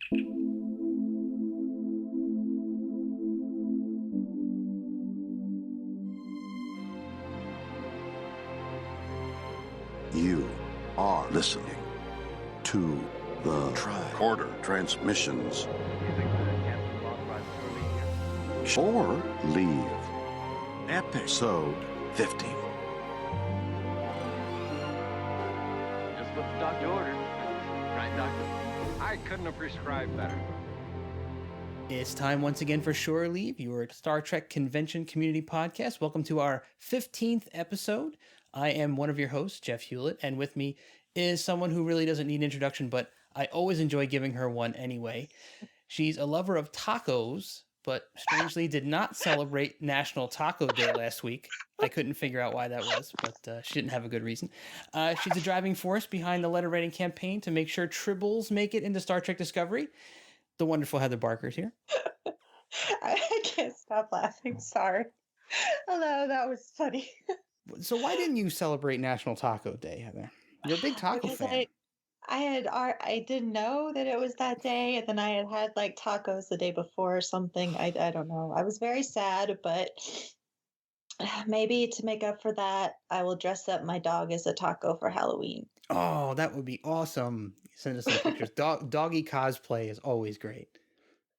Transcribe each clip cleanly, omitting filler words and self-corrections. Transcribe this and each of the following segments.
You are listening to the Tricorder transmissions. Or leave. Episode 15. Just what the doctor ordered. Right, doctor? I couldn't have prescribed better. It's time once again for Shore Leave, your Star Trek Convention Community Podcast. Welcome to our 15th episode. I am one of your hosts, Jeff Hewlett, and with me is someone who really doesn't need an introduction, but I always enjoy giving her one anyway. She's a lover of tacos, but strangely did not celebrate National Taco Day last week. I couldn't figure out why that was, but she didn't have a good reason. She's a driving force behind the letter writing campaign to make sure Tribbles make it into Star Trek Discovery. The wonderful Heather Barker's here. I can't stop laughing. Sorry. Hello, that was funny. So why didn't you celebrate National Taco Day, Heather? You're a big taco fan. I didn't know that it was that day, and then I had like tacos the day before or something. I don't know. I was very sad, but maybe to make up for that, I will dress up my dog as a taco for Halloween. Oh, that would be awesome. Send us some pictures. Doggy cosplay is always great.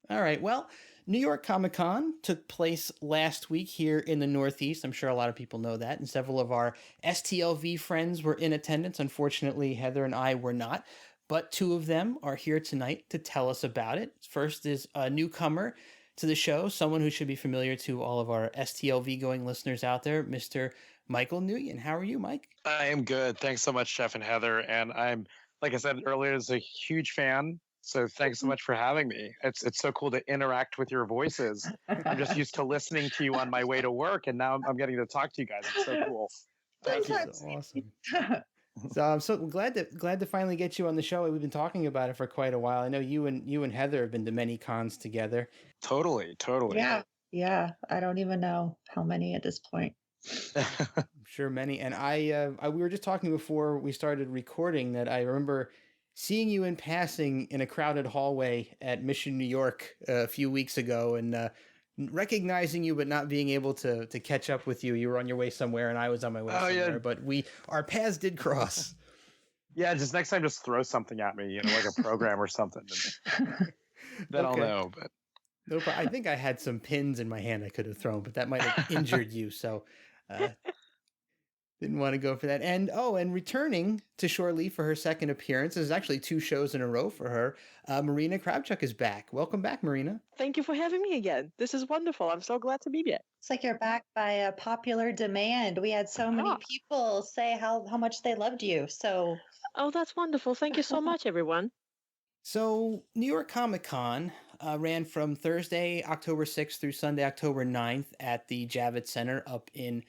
All right. Well, New York Comic Con took place last week here in the Northeast. I'm sure a lot of people know that. And several of our STLV friends were in attendance. Unfortunately, Heather and I were not. But two of them are here tonight to tell us about it. First is a newcomer to the show, someone who should be familiar to all of our STLV going listeners out there, Mr. Michael Nguyen. How are you, Mike? I am good. Thanks so much, Jeff and Heather. And I'm, like I said earlier, is a huge fan. So thanks so much for having me. It's so cool to interact with your voices. I'm just used to listening to you on my way to work, and now I'm getting to talk to you guys. It's so cool. Thank you. That's awesome. So I'm so glad to finally get you on the show. We've been talking about it for quite a while. I know you and Heather have been to many cons together. Totally. Yeah. I don't even know how many at this point. I'm sure many. And I we were just talking before we started recording that I remember seeing you in passing in a crowded hallway at Mission, New York a few weeks ago, and recognizing you but not being able to catch up with you. You were on your way somewhere and I was on my way somewhere, yeah. But our paths did cross. Yeah, just next time just throw something at me, like a program or something. Then okay. I'll know. But nope, I think I had some pins in my hand I could have thrown, but that might have injured you, so didn't want to go for that. And returning to Shore Leave for her second appearance, there's actually 2 shows in a row for her. Marina Kravchuk is back. Welcome back, Marina. Thank you for having me again. This is wonderful. I'm so glad to be back. It's like you're back by a popular demand. We had so many people say how much they loved you. So, that's wonderful. Thank you so much, everyone. So, New York Comic Con ran from Thursday, October 6th through Sunday, October 9th at the Javits Center up in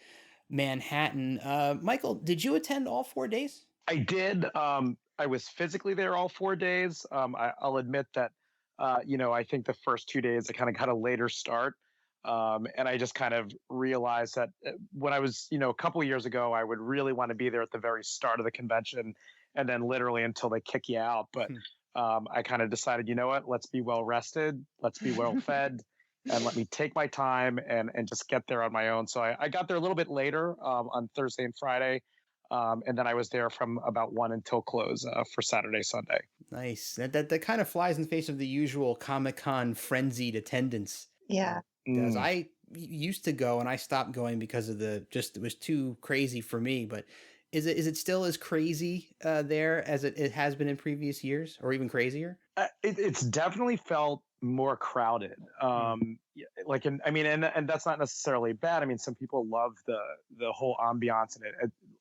Manhattan. Michael, did you attend all 4 days? I did. I was physically there all 4 days. I'll admit that, I think the first 2 days I kind of got a later start. And I just kind of realized that when I was, a couple of years ago, I would really want to be there at the very start of the convention and then literally until they kick you out. But I kind of decided, you know what, let's be well rested. Let's be well fed. And let me take my time and just get there on my own. So I got there a little bit later on Thursday and Friday. And then I was there from about 1 until close for Saturday, Sunday. Nice. That kind of flies in the face of the usual Comic-Con frenzied attendance. Yeah. Because I used to go and I stopped going because of it was too crazy for me. But is it still as crazy there as it has been in previous years, or even crazier? It's definitely felt more crowded. And that's not necessarily bad. I mean, some people love the whole ambiance in it.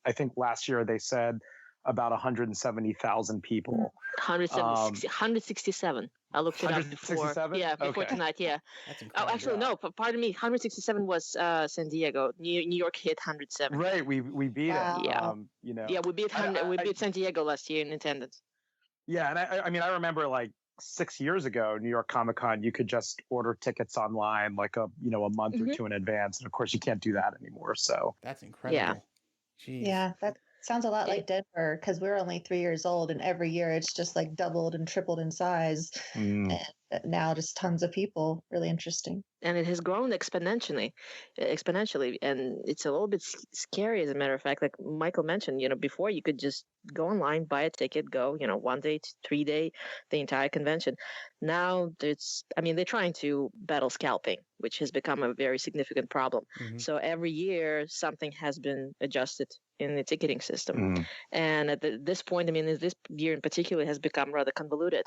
I think last year they said about 170,000 people. 167. I looked it up before. Yeah, before tonight. Yeah. That's incredible. Oh, actually, no. Pardon me. 167 was San Diego. New York hit 107. Right. We beat it. Yeah. We beat we beat San Diego last year in attendance. Yeah, and I remember like 6 years ago, New York Comic Con, you could just order tickets online like a month or two in advance, and of course you can't do that anymore. So that's incredible. Yeah. Jeez. Yeah, that's Sounds a lot like Denver because we're only 3 years old, and every year it's just like doubled and tripled in size. Mm. And now just tons of people. Really interesting. And it has grown exponentially, and it's a little bit scary, as a matter of fact. Like Michael mentioned, before you could just go online, buy a ticket, go, 1 day, 3 day, the entire convention. Now they're trying to battle scalping, which has become a very significant problem. Mhm. So every year something has been adjusted in the ticketing system. Mm. And at this point, this year in particular has become rather convoluted.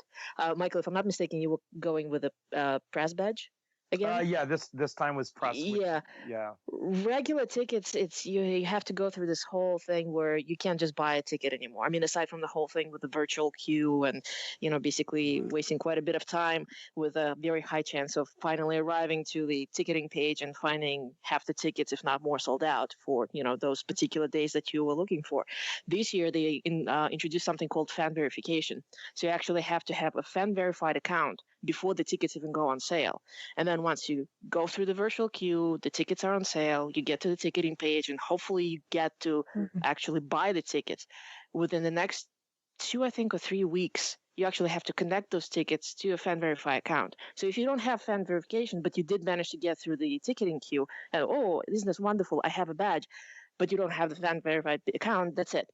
Michael, if I'm not mistaken, you were going with a press badge again? Yeah, this time was press. Yeah. Yeah. Regular tickets, it's you have to go through this whole thing where you can't just buy a ticket anymore. Aside from the whole thing with the virtual queue and basically wasting quite a bit of time with a very high chance of finally arriving to the ticketing page and finding half the tickets, if not more, sold out for those particular days that you were looking for. This year they introduced something called fan verification. So you actually have to have a fan verified account before the tickets even go on sale. And then once you go through the virtual queue, the tickets are on sale, you get to the ticketing page, and hopefully you get to actually buy the tickets. Within the next 2, I think, or 3 weeks, you actually have to connect those tickets to a fan verify account. So if you don't have fan verification, but you did manage to get through the ticketing queue, and isn't this wonderful, I have a badge, but you don't have the fan verified account, that's it.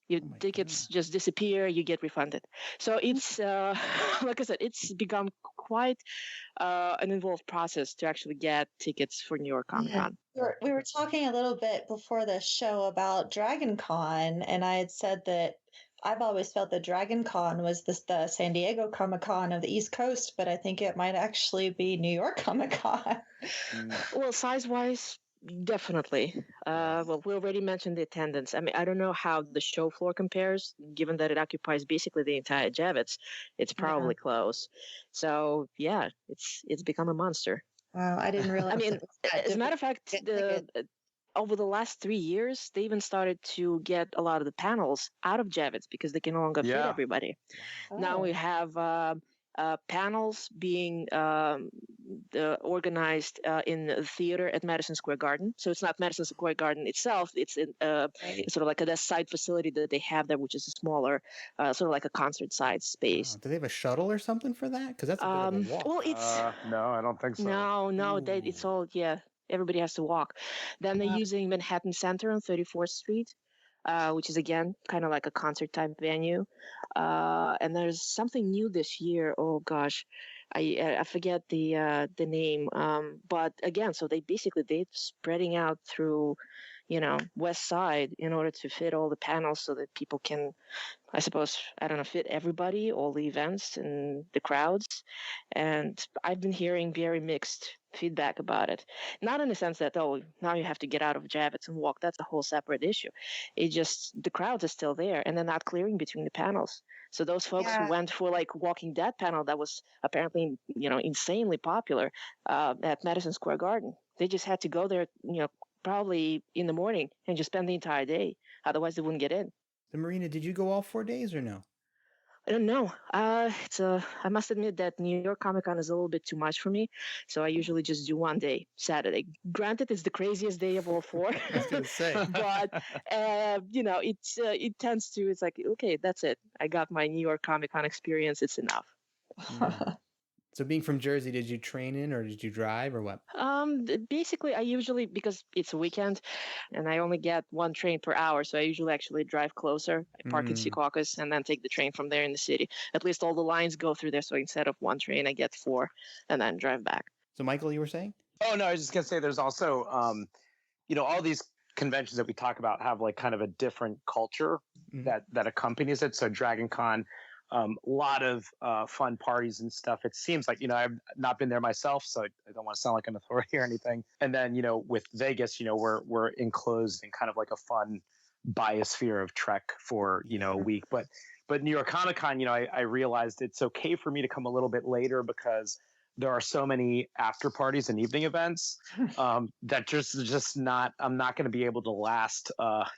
Your tickets just disappear, you get refunded. So it's, like I said, it's become quite an involved process to actually get tickets for New York Comic Con. We were talking a little bit before the show about Dragon Con, and I had said that I've always felt that Dragon Con was the San Diego Comic Con of the East Coast, but I think it might actually be New York Comic Con. Well, size-wise, definitely. Well, we already mentioned the attendance. I don't know how the show floor compares, given that it occupies basically the entire Javits. It's probably close. So, yeah, it's become a monster. Wow, I didn't realize. As a matter of fact, over the last 3 years, they even started to get a lot of the panels out of Javits because they can no longer fit everybody. Now we have panels being organized in the theater at Madison Square Garden. So it's not Madison Square Garden itself. It's in sort of like a side facility that they have there, which is a smaller, sort of like a concert side space. Do they have a shuttle or something for that? Because that's a bit of a walk. Well, it's no, I don't think so. No, it's all everybody has to walk. Then they're using Manhattan Center on 34th Street, which is, again, kind of like a concert-type venue. And there's something new this year. Oh, gosh. I forget the name. But, again, so they're spreading out through, West Side in order to fit all the panels so that people can, I suppose, fit everybody, all the events and the crowds. And I've been hearing very mixed feedback about it. Not in the sense that, now you have to get out of Javits and walk. That's a whole separate issue. It just, the crowds are still there, and they're not clearing between the panels. So those folks who went for like Walking Dead panel that was apparently, insanely popular at Madison Square Garden, they just had to go there, probably in the morning and just spend the entire day. Otherwise, they wouldn't get in. So, Marina, did you go all 4 days or no? I don't know. I must admit that New York Comic Con is a little bit too much for me, so I usually just do 1 day, Saturday. Granted, it's the craziest day of all 4. I was going to say, but it tends to. It's like, okay, that's it. I got my New York Comic Con experience. It's enough. So being from Jersey, did you train in or did you drive or what? Basically, I usually, because it's a weekend and I only get 1 train per hour, so I usually actually drive closer. I park in Secaucus and then take the train from there in the city. At least all the lines go through there, so instead of 1 train, I get 4 and then drive back. So Michael, you were saying? Oh, no, I was just going to say there's also, all these conventions that we talk about have like kind of a different culture that accompanies it. So Dragon Con, a lot of fun parties and stuff. It seems like, I've not been there myself, so I don't want to sound like an authority or anything. And then, with Vegas, we're enclosed in kind of like a fun biosphere of Trek for, a week. But New York Comic Con, I realized it's okay for me to come a little bit later because there are so many after parties and evening events that just not, I'm not going to be able to last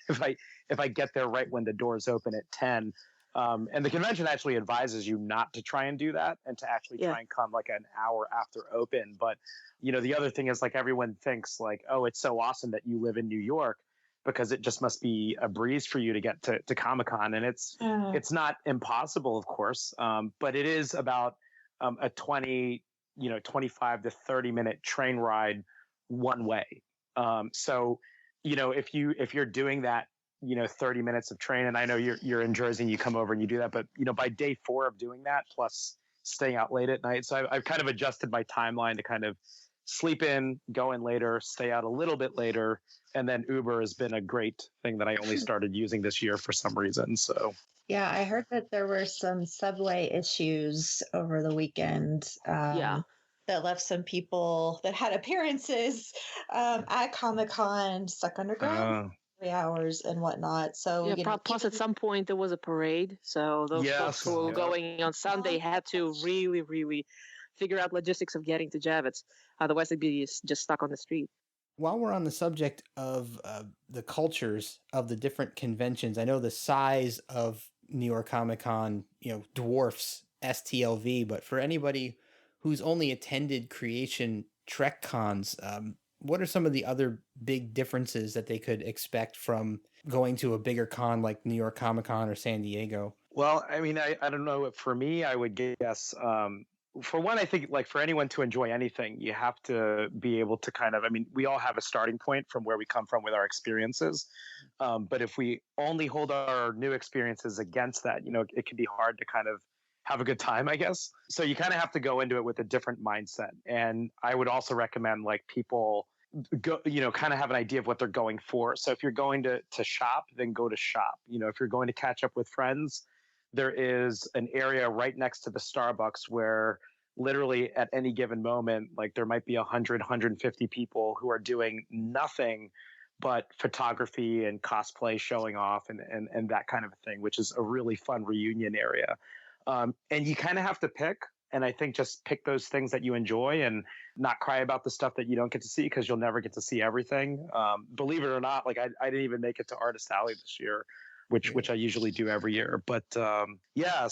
if I get there right when the doors open at 10. And the convention actually advises you not to try and do that and to actually try and come like an hour after open. But, the other thing is like everyone thinks like, oh, it's so awesome that you live in New York. because it just must be a breeze for you to get to Comic-Con. And it's not impossible, of course, but it is about a 25 to 30-minute train ride one way. So, if you're doing that, 30 minutes of train, and I know you're in Jersey and you come over and you do that, but, by day 4 of doing that, plus staying out late at night. So I've kind of adjusted my timeline to kind of sleep in, go in later, stay out a little bit later. And then Uber has been a great thing that I only started using this year for some reason. So yeah, I heard that there were some subway issues over the weekend. Yeah. That left some people that had appearances at Comic-Con stuck underground 3 hours and whatnot. So Yeah, plus at some point there was a parade. So those folks who were going on Sunday had to really, really figure out logistics of getting to Javits. Otherwise, they'd be just stuck on the street. While we're on the subject of the cultures of the different conventions, I know the size of New York Comic Con, dwarfs STLV, but for anybody who's only attended Creation Trek cons, what are some of the other big differences that they could expect from going to a bigger con like New York Comic Con or San Diego? Well, I mean, I don't know. For me, I would guess, for one, I think like for anyone to enjoy anything, you have to be able to we all have a starting point from where we come from with our experiences. But if we only hold our new experiences against that, it can be hard to kind of have a good time, I guess. So you kind of have to go into it with a different mindset. And I would also recommend like people go, kind of have an idea of what they're going for. So if you're going to shop, then go to shop. If you're going to catch up with friends, there is an area right next to the Starbucks where literally at any given moment, like there might be 100, 150 people who are doing nothing but photography and cosplay showing off and that kind of a thing, which is a really fun reunion area. And you kind of have to pick. And I think just pick those things that you enjoy and not cry about the stuff that you don't get to see, because you'll never get to see everything. Believe it or not, like I didn't even make it to Artist Alley this year, which I usually do every year. But so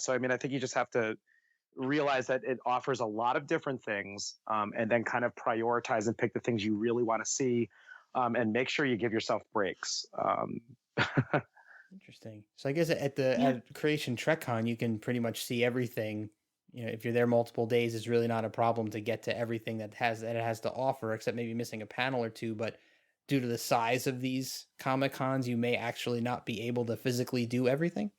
I mean, I think you just have to realize that it offers a lot of different things, and then kind of prioritize and pick the things you really want to see, and make sure you give yourself breaks. Interesting. So I guess at Creation TrekCon, you can pretty much see everything. If you're there multiple days, it's really not a problem to get to everything that it has to offer, except maybe missing a panel or two. But due to the size of these Comic Cons, you may actually not be able to physically do everything.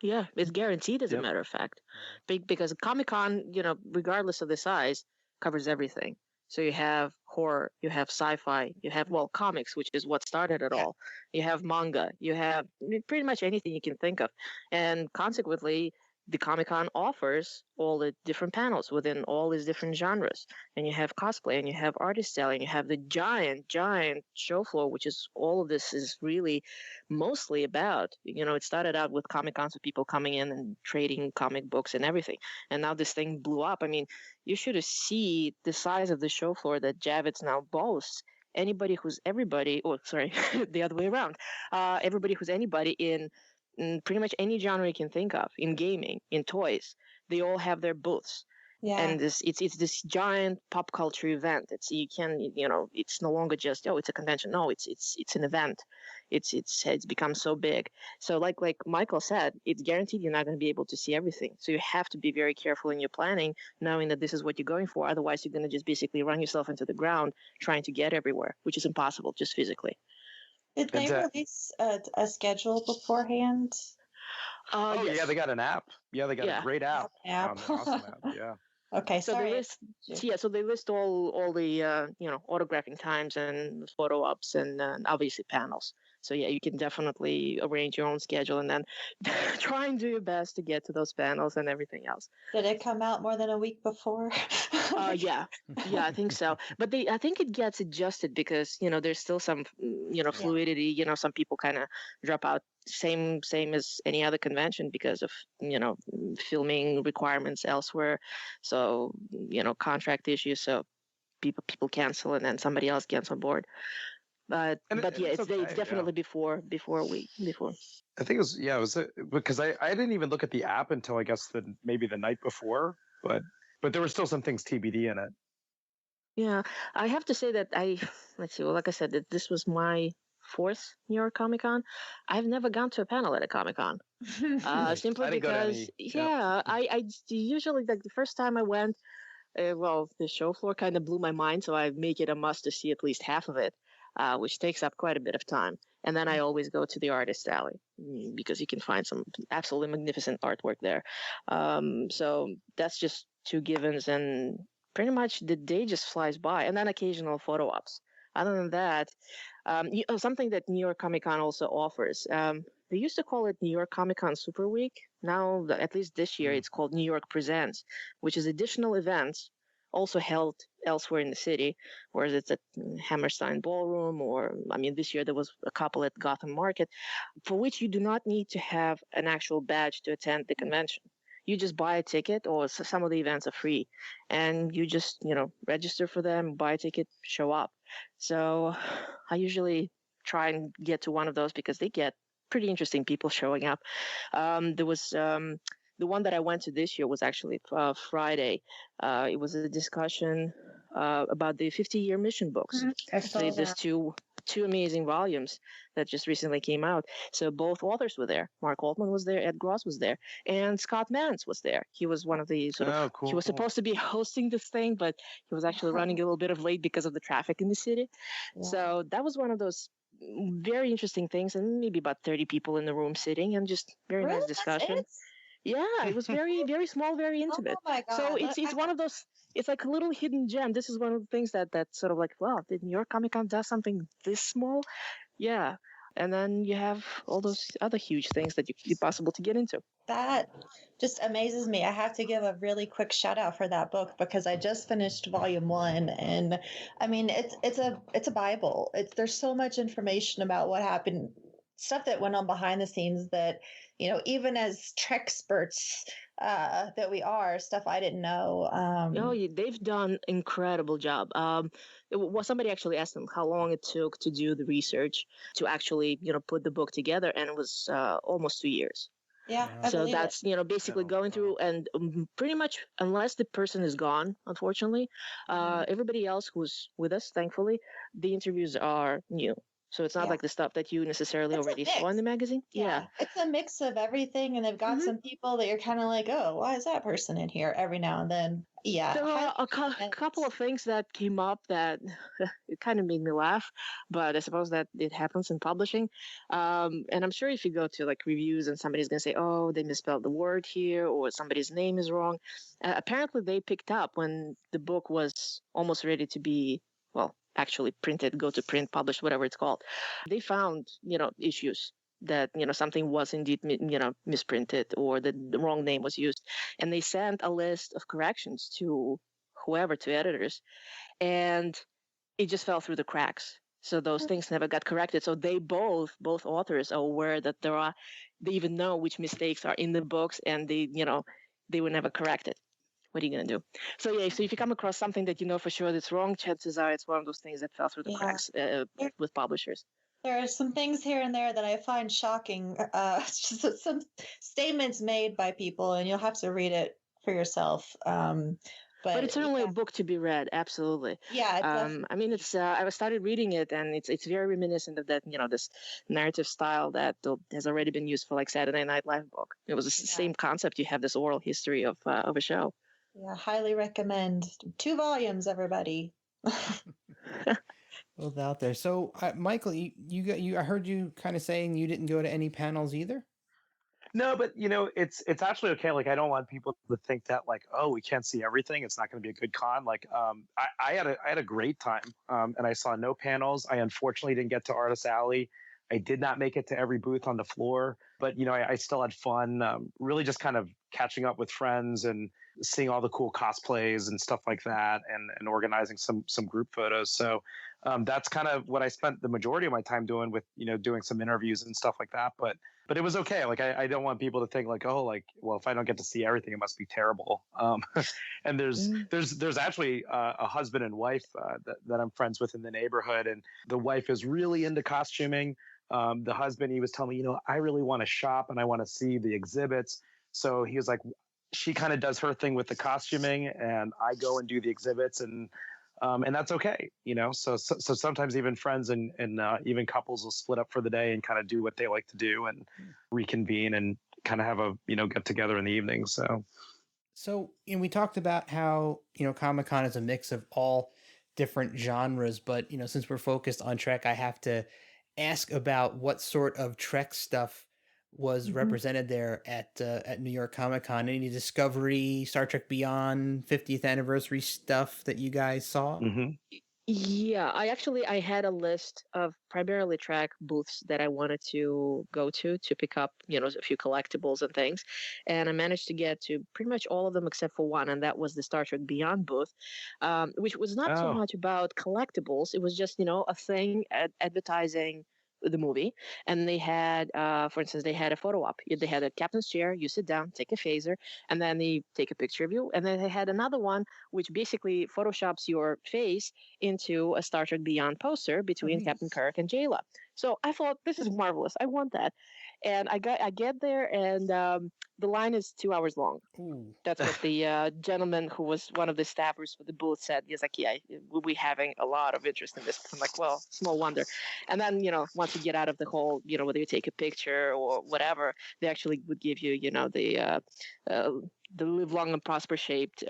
Yeah, it's guaranteed, as a matter of fact, because Comic Con, regardless of the size, covers everything. So you have horror, you have sci-fi, you have, comics, which is what started it all. You have manga, you have pretty much anything you can think of. And consequently, the Comic-Con offers all the different panels within all these different genres. And you have cosplay, and you have artist selling, you have the giant show floor, which is all of this is really mostly about. It started out with Comic-Cons with people coming in and trading comic books and everything. And now this thing blew up. I mean, you should see the size of the show floor that Javits now boasts. Anybody who's everybody, the other way around. Everybody who's anybody in pretty much any genre you can think of, in gaming, in toys, they all have their booths. Yeah. And it's this giant pop culture event. It's no longer just it's a convention. No, it's an event. It's become so big. So like Michael said, it's guaranteed you're not going to be able to see everything. So you have to be very careful in your planning, knowing that this is what you're going for. Otherwise, you're going to just basically run yourself into the ground trying to get everywhere, which is impossible just physically. Did they release a schedule beforehand? Yes. Yeah, they got an app. Yeah, they got a great app. Awesome app. Yeah. Okay, so they list. So they list all the autographing times and photo ops and obviously panels. So yeah, you can definitely arrange your own schedule and then try and do your best to get to those panels and everything else. Did it come out more than a week before? Yeah, I think so. But I think it gets adjusted because there's still some fluidity. Some people kind of drop out. Same as any other convention because of filming requirements elsewhere. So contract issues. So people cancel and then somebody else gets on board. But it's definitely before a week before. I think it was because I didn't even look at the app until I guess maybe the night before, but there were still some things TBD in it. Yeah, I have to say that like I said, that this was my fourth New York Comic Con. I've never gone to a panel at a Comic Con. Simply I didn't go to because, any. Yep. I usually, like, the first time I went, the show floor kind of blew my mind, so I make it a must to see at least half of it, which takes up quite a bit of time. And then I always go to the artist alley because you can find some absolutely magnificent artwork there. So that's just two givens, and pretty much the day just flies by. And then occasional photo ops. Other than that, something that New York Comic Con also offers. They used to call it New York Comic Con Super Week. Now, at least this year, it's called New York Presents, which is additional events also held elsewhere in the city, whereas it's at Hammerstein Ballroom, or, I mean, this year there was a couple at Gotham Market, for which you do not need to have an actual badge to attend the convention. You just buy a ticket, or some of the events are free, and you just, register for them, buy a ticket, show up. So I usually try and get to one of those because they get pretty interesting people showing up. There was the one that I went to this year was actually Friday. It was a discussion about the 50-year mission books. I saw There's that. two amazing volumes that just recently came out. So both authors were there. Mark Altman was there, Ed Gross was there, and Scott Mance was there. He was one of the Cool. He was supposed to be hosting this thing, but he was actually running a little bit of late because of the traffic in the city. Yeah. So that was one of those very interesting things, and maybe about 30 people in the room sitting, and just very Really? nice That's discussion. it? Yeah, it was very, very small, very intimate. Oh my God. So it's one of those. It's like a little hidden gem. This is one of the things that sort of like, wow, did New York Comic Con do something this small? Yeah. And then you have all those other huge things that you could be possible to get into. That just amazes me. I have to give a really quick shout out for that book because I just finished volume 1, and I mean it's a Bible. There's so much information about what happened, stuff that went on behind the scenes that even as Trek experts that we are, stuff I didn't know. They've done incredible job. Somebody actually asked them how long it took to do the research to actually put the book together, and it was almost 2 years. Yeah, Wow. I So believe that's basically going through, and pretty much, unless the person is gone, unfortunately, everybody else who's with us, thankfully, the interviews are new. So it's not Yeah. like the stuff that you necessarily It's a already saw in mix. the magazine. Yeah. It's a mix of everything, and they've got Mhm. some people that you're kind of like, oh, why is that person in here every now and then? Yeah, There are highly a recommend. couple of things that came up that it kind of made me laugh, but I suppose that it happens in publishing. And I'm sure if you go to like reviews and somebody's going to say, oh, they misspelled the word here, or somebody's name is wrong. Apparently they picked up when the book was almost ready to be, well, actually printed, go to print, published, whatever it's called. They found, issues that, something was indeed, misprinted, or the wrong name was used. And they sent a list of corrections to whoever, to editors, and it just fell through the cracks. So those things never got corrected. So they both authors are aware that they even know which mistakes are in the books, and they were never corrected. What are you going to do? So if you come across something that you know for sure that's wrong, chances are it's one of those things that fell through the cracks with publishers. There are some things here and there that I find shocking. Just some statements made by people, and you'll have to read it for yourself. But it's certainly a book to be read. Absolutely. Yeah. I mean, it's. I started reading it, and it's very reminiscent of that. This narrative style that has already been used for like Saturday Night Live book. It was the same concept. You have this oral history of a show. Yeah, highly recommend. 2 volumes, everybody. Both out there. So, Michael, I heard you kind of saying you didn't go to any panels either. No, but it's actually okay. Like, I don't want people to think that like, oh, we can't see everything, it's not going to be a good con. Like, I had a great time, and I saw no panels. I unfortunately didn't get to Artist Alley. I did not make it to every booth on the floor, but I still had fun. Really, just kind of catching up with friends and seeing all the cool cosplays and stuff like that, and organizing some group photos. So that's kind of what I spent the majority of my time doing, with doing some interviews and stuff like that. But it was okay. Like, I don't want people to think like, oh, like, well, if I don't get to see everything, it must be terrible. And there's actually a husband and wife that I'm friends with in the neighborhood, and the wife is really into costuming. The husband, he was telling me, I really want to shop and I want to see the exhibits. So he was like, she kind of does her thing with the costuming, and I go and do the exhibits. And and that's okay, So sometimes even friends and even couples will split up for the day and kind of do what they like to do and reconvene and kind of have a get together in the evening. So, we talked about how, Comic-Con is a mix of all different genres, but, since we're focused on Trek, I have to ask about what sort of Trek stuff was represented there at New York Comic-Con. Any Discovery, Star Trek Beyond, 50th anniversary stuff that you guys saw? Mm-hmm. Yeah, I had a list of primarily Trek booths that I wanted to go to pick up, a few collectibles and things. And I managed to get to pretty much all of them except for one, and that was the Star Trek Beyond booth, which was not so much about collectibles. It was just, a thing advertising the movie. And they had, for instance, they had a photo op. They had a captain's chair. You sit down, take a phaser, and then they take a picture of you. And then they had another one, which basically photoshops your face into a Star Trek Beyond poster between Captain Kirk and Jayla. So I thought, this is marvelous. I want that. And I get there, and the line is 2 hours long. Ooh. That's what the gentleman who was one of the staffers for the booth said. He's like, yeah, we'll be having a lot of interest in this. I'm like, well, small wonder. And then, once you get out of the whole, whether you take a picture or whatever, they actually would give you, the live long and prosper shaped,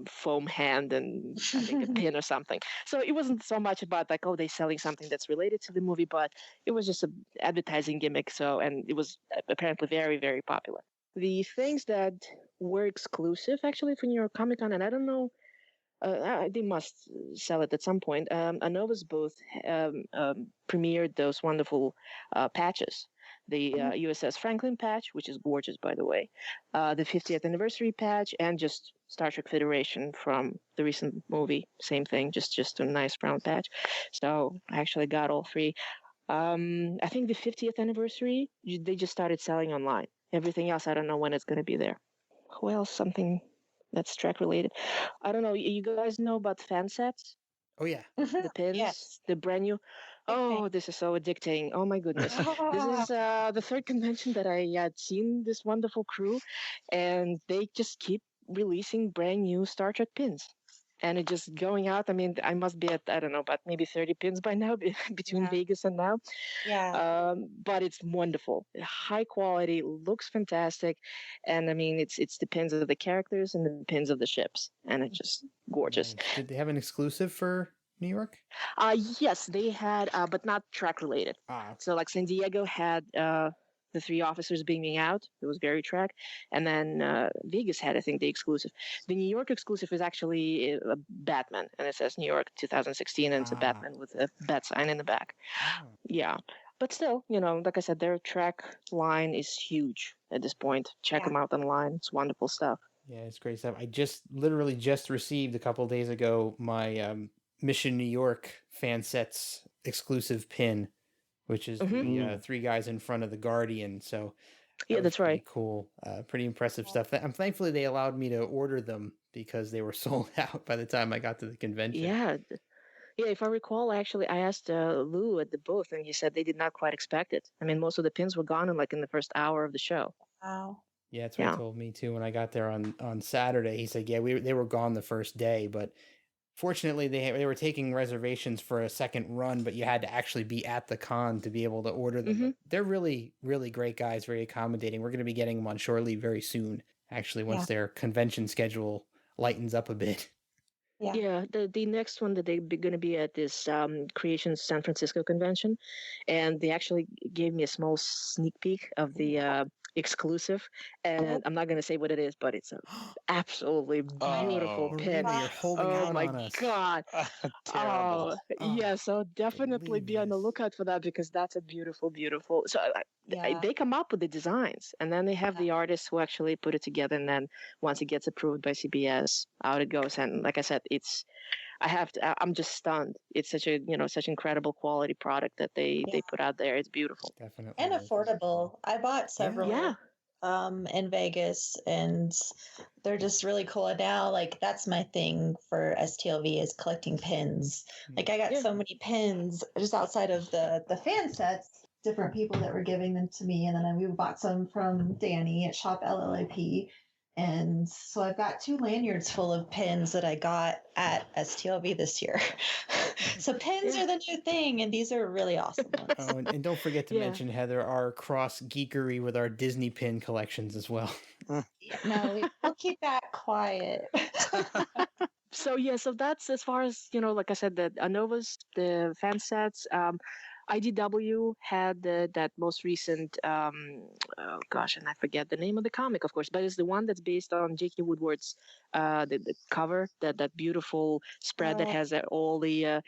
foam hand and I think a pin or something. So it wasn't so much about like, oh, they're selling something that's related to the movie, but it was just an advertising gimmick. So, and it was apparently very, very popular. The things that were exclusive actually for New York Comic Con, and I don't know, they must sell it at some point. Anova's booth premiered those wonderful patches. The USS Franklin patch, which is gorgeous, by the way, the 50th anniversary patch, and just Star Trek Federation from the recent movie. Same thing, just a nice round patch. So I actually got all three. I think the 50th anniversary, they just started selling online. Everything else, I don't know when it's going to be there. Well, something that's Trek related. I don't know. You guys know about fan sets? Oh, yeah. The pins, Yes. the brand new. Oh, this is so addicting. Oh, my goodness. This is the third convention that I had seen this wonderful crew, and they just keep releasing brand new Star Trek pins. And it just going out. I mean, I must be at, I don't know, about maybe 30 pins by now between Vegas and now. Yeah. But it's wonderful. High quality, looks fantastic. And I mean, it's the pins of the characters and the pins of the ships. And it's just gorgeous. Nice. Did they have an exclusive for New York? Yes, they had, but not Trek related. So like San Diego had the three officers beaming out. It was very Trek. And then Vegas had, I think, the exclusive. The New York exclusive is actually a Batman, and it says New York 2016, and it's a Batman with a bat sign in the back. Yeah. But still, like I said, their Trek line is huge at this point. Check them out online. It's wonderful stuff. Yeah, it's great stuff. I literally just received a couple of days ago my Mission New York fan sets exclusive pin, which is the three guys in front of the Guardian. So that's right. Cool. Pretty impressive stuff. Thankfully they allowed me to order them because they were sold out by the time I got to the convention. Yeah. Yeah, if I recall, actually, I asked Lou at the booth, and he said they did not quite expect it. I mean, most of the pins were gone in the first hour of the show. Wow. Yeah, that's what he told me too when I got there on Saturday. He said, yeah, they were gone the first day, but fortunately they were taking reservations for a second run, but you had to actually be at the con to be able to order them. But they're really, really great guys, very accommodating. We're going to be getting them on shore leave very soon, actually, once their convention schedule lightens up a bit. Yeah, the next one that they're going to be at is Creations San Francisco convention, and they actually gave me a small sneak peek of the exclusive, and I'm not going to say what it is, but it's an absolutely beautiful pin. Marina, you're holding out my on us. God! Terrible. Yeah, so definitely be on the lookout for that, because that's a beautiful, beautiful. So they come up with the designs, and then they have the artists who actually put it together, and then once it gets approved by CBS, out it goes. And like I said, I'm just stunned. It's such incredible quality product that they put out there. It's beautiful. Definitely. And affordable. I bought several in Vegas, and they're just really cool. And now, that's my thing for STLV is collecting pins. I got so many pins just outside of the fan sets, different people that were giving them to me. And then we bought some from Danny at Shop LLAP. And so I've got 2 lanyards full of pins that I got at STLV this year. So pins are the new thing, and these are really awesome ones. Oh, and don't forget to mention, Heather, our cross geekery with our Disney pin collections as well. Yeah, no, we'll keep that quiet. So that's as far as like I said, the ANOVAs, the fan sets. IDW had that most recent, oh gosh, and I forget the name of the comic, of course, but it's the one that's based on J.K. Woodward's the cover, that beautiful spread that has all the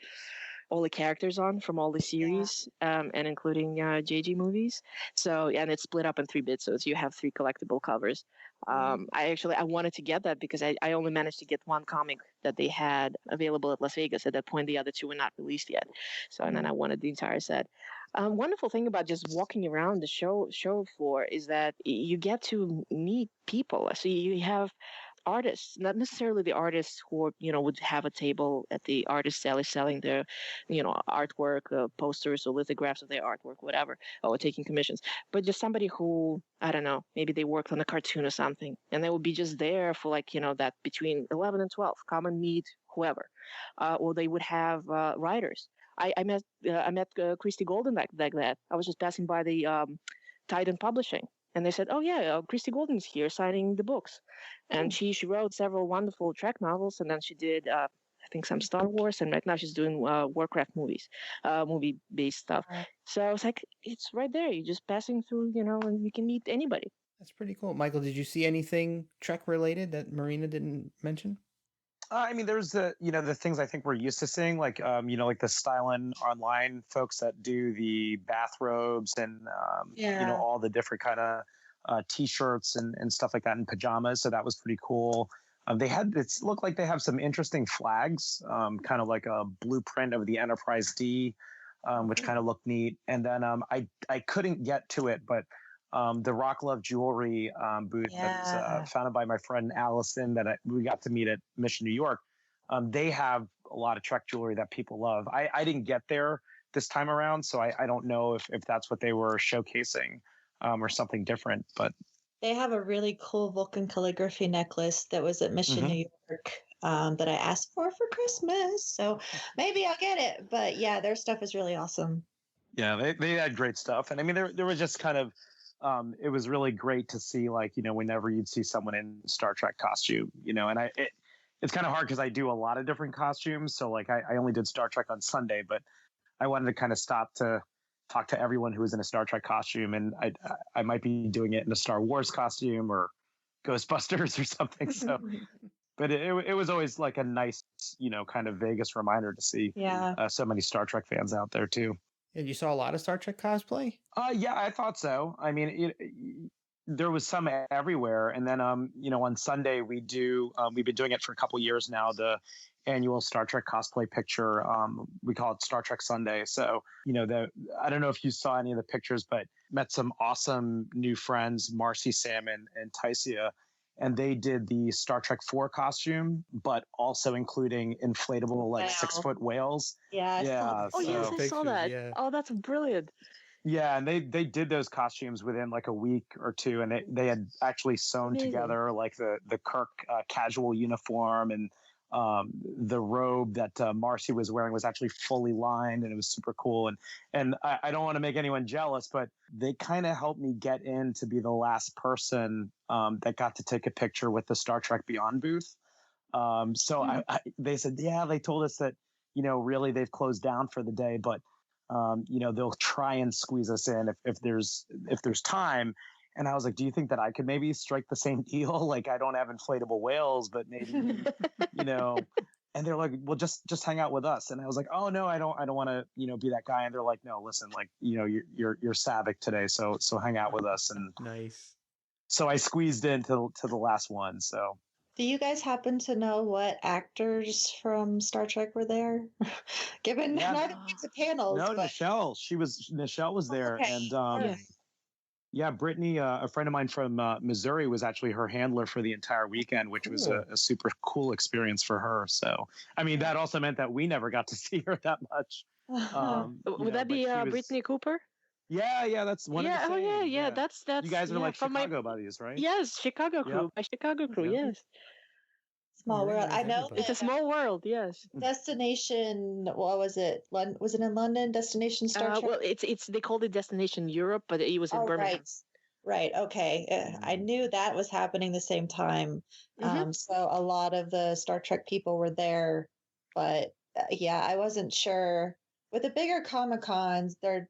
characters on from all the series, and including JG movies. So, and it's split up in 3 bits, so you have 3 collectible covers. I wanted to get that because I only managed to get 1 comic that they had available at Las Vegas. At that point, the other 2 were not released yet. So, and then I wanted the entire set. Wonderful thing about just walking around the show floor is that you get to meet people. So you have artists, not necessarily the artists who would have a table at the artist alley selling their artwork, posters or lithographs of their artwork, whatever, or taking commissions, but just somebody who, I don't know, maybe they worked on a cartoon or something, and they would be just there for that between 11 and 12, come and meet whoever, or they would have writers. I met Christy Golden like that. I was just passing by the Titan Publishing, and they said, "Oh yeah, Christy Golden's here signing the books," and she wrote several wonderful Trek novels, and then she did I think some Star Wars, and right now she's doing Warcraft movies, movie-based stuff. So it's like it's right there. You're just passing through, and you can meet anybody. That's pretty cool. Michael, did you see anything Trek related that Marina didn't mention? I mean, there's the things I think we're used to seeing, like like the Stylin online folks that do the bathrobes and all the different kind of t-shirts and stuff like that, and pajamas. So that was pretty cool. It looked like they have some interesting flags, kind of like a blueprint of the Enterprise D, which kind of looked neat. And then I couldn't get to it, but the Rock Love Jewelry booth that was founded by my friend Allison that we got to meet at Mission New York. They have a lot of Trek jewelry that people love. I didn't get there this time around, so I don't know if that's what they were showcasing or something different. But they have a really cool Vulcan calligraphy necklace that was at Mission New York that I asked for Christmas. So maybe I'll get it. But yeah, their stuff is really awesome. Yeah, they had great stuff. And I mean, there was just kind of, it was really great to see, like, whenever you'd see someone in Star Trek costume, and it's kind of hard because I do a lot of different costumes. So like I only did Star Trek on Sunday, but I wanted to kind of stop to talk to everyone who was in a Star Trek costume. And I might be doing it in a Star Wars costume or Ghostbusters or something. So, but it was always like a nice, kind of Vegas reminder to see so many Star Trek fans out there too. And you saw a lot of Star Trek cosplay? Yeah, I thought so. I mean, there was some everywhere. And then, on Sunday we've been doing it for a couple of years now, the annual Star Trek cosplay picture. We call it Star Trek Sunday. So, I don't know if you saw any of the pictures, but met some awesome new friends, Marcy, Sam, and Tycia. And they did the Star Trek 4 costume, but also including inflatable 6-foot whales. Yeah. Yes, I saw that. Yeah. Oh, that's brilliant. Yeah, and they did those costumes within like a week or two, and they had actually sewn together like the Kirk casual uniform, and the robe that Marcy was wearing was actually fully lined, and it was super cool. And I don't want to make anyone jealous, but they kind of helped me get in to be the last person that got to take a picture with the Star Trek Beyond booth. So they said, they told us that, really they've closed down for the day, but they'll try and squeeze us in if there's time. And I was like, do you think that I could maybe strike the same deal? Like, I don't have inflatable whales, but maybe, and they're like, well, just hang out with us. And I was like, oh no, I don't want to, be that guy. And they're like, no, listen, like, you're Savick today. So hang out with us. And nice. So I squeezed into the last one. So. Do you guys happen to know what actors from Star Trek were there? Given not the panels. No, but... Nichelle was there. Okay. And Brittany, a friend of mine from Missouri, was actually her handler for the entire weekend, which was a super cool experience for her. So, I mean, that also meant that we never got to see her that much. Would that be Brittany Cooper? Yeah, that's one of the Yeah, oh yeah, same. yeah. Yeah. That's You guys are yeah like from my Chicago buddies, right? yes, Chicago Yep. crew, my Chicago crew. Yeah. Yes, Small world. Marina I knows know everybody. it's a that small world. Yes. Destination, what was it? Was it in London? Destination Star Trek? Well, it's they called it Destination Europe, but it was in Oh, Birmingham. right. Right. Okay. I knew that was happening the same time. Hmm. So a lot of the Star Trek people were there, but yeah, I wasn't sure. With the bigger Comic Cons, there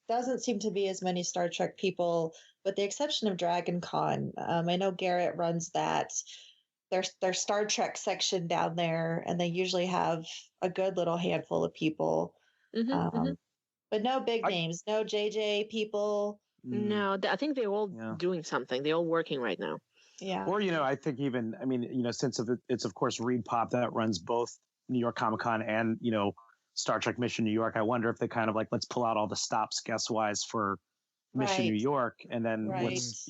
doesn't seem to be as many Star Trek people, with the exception of Dragon Con. I know Garrett runs that. Their Star Trek section down there, and they usually have a good little handful of people. Hmm. Hmm. Um, but no big I, names, no JJ people. mm, No, I think they're all yeah. doing something. They're all working right now. Yeah. Or, I think even, since it's of course Reed Pop that runs both New York Comic Con and, Star Trek Mission New York. I wonder if they kind of like, let's pull out all the stops guest wise for Mission New Right. York. And then Right. let's,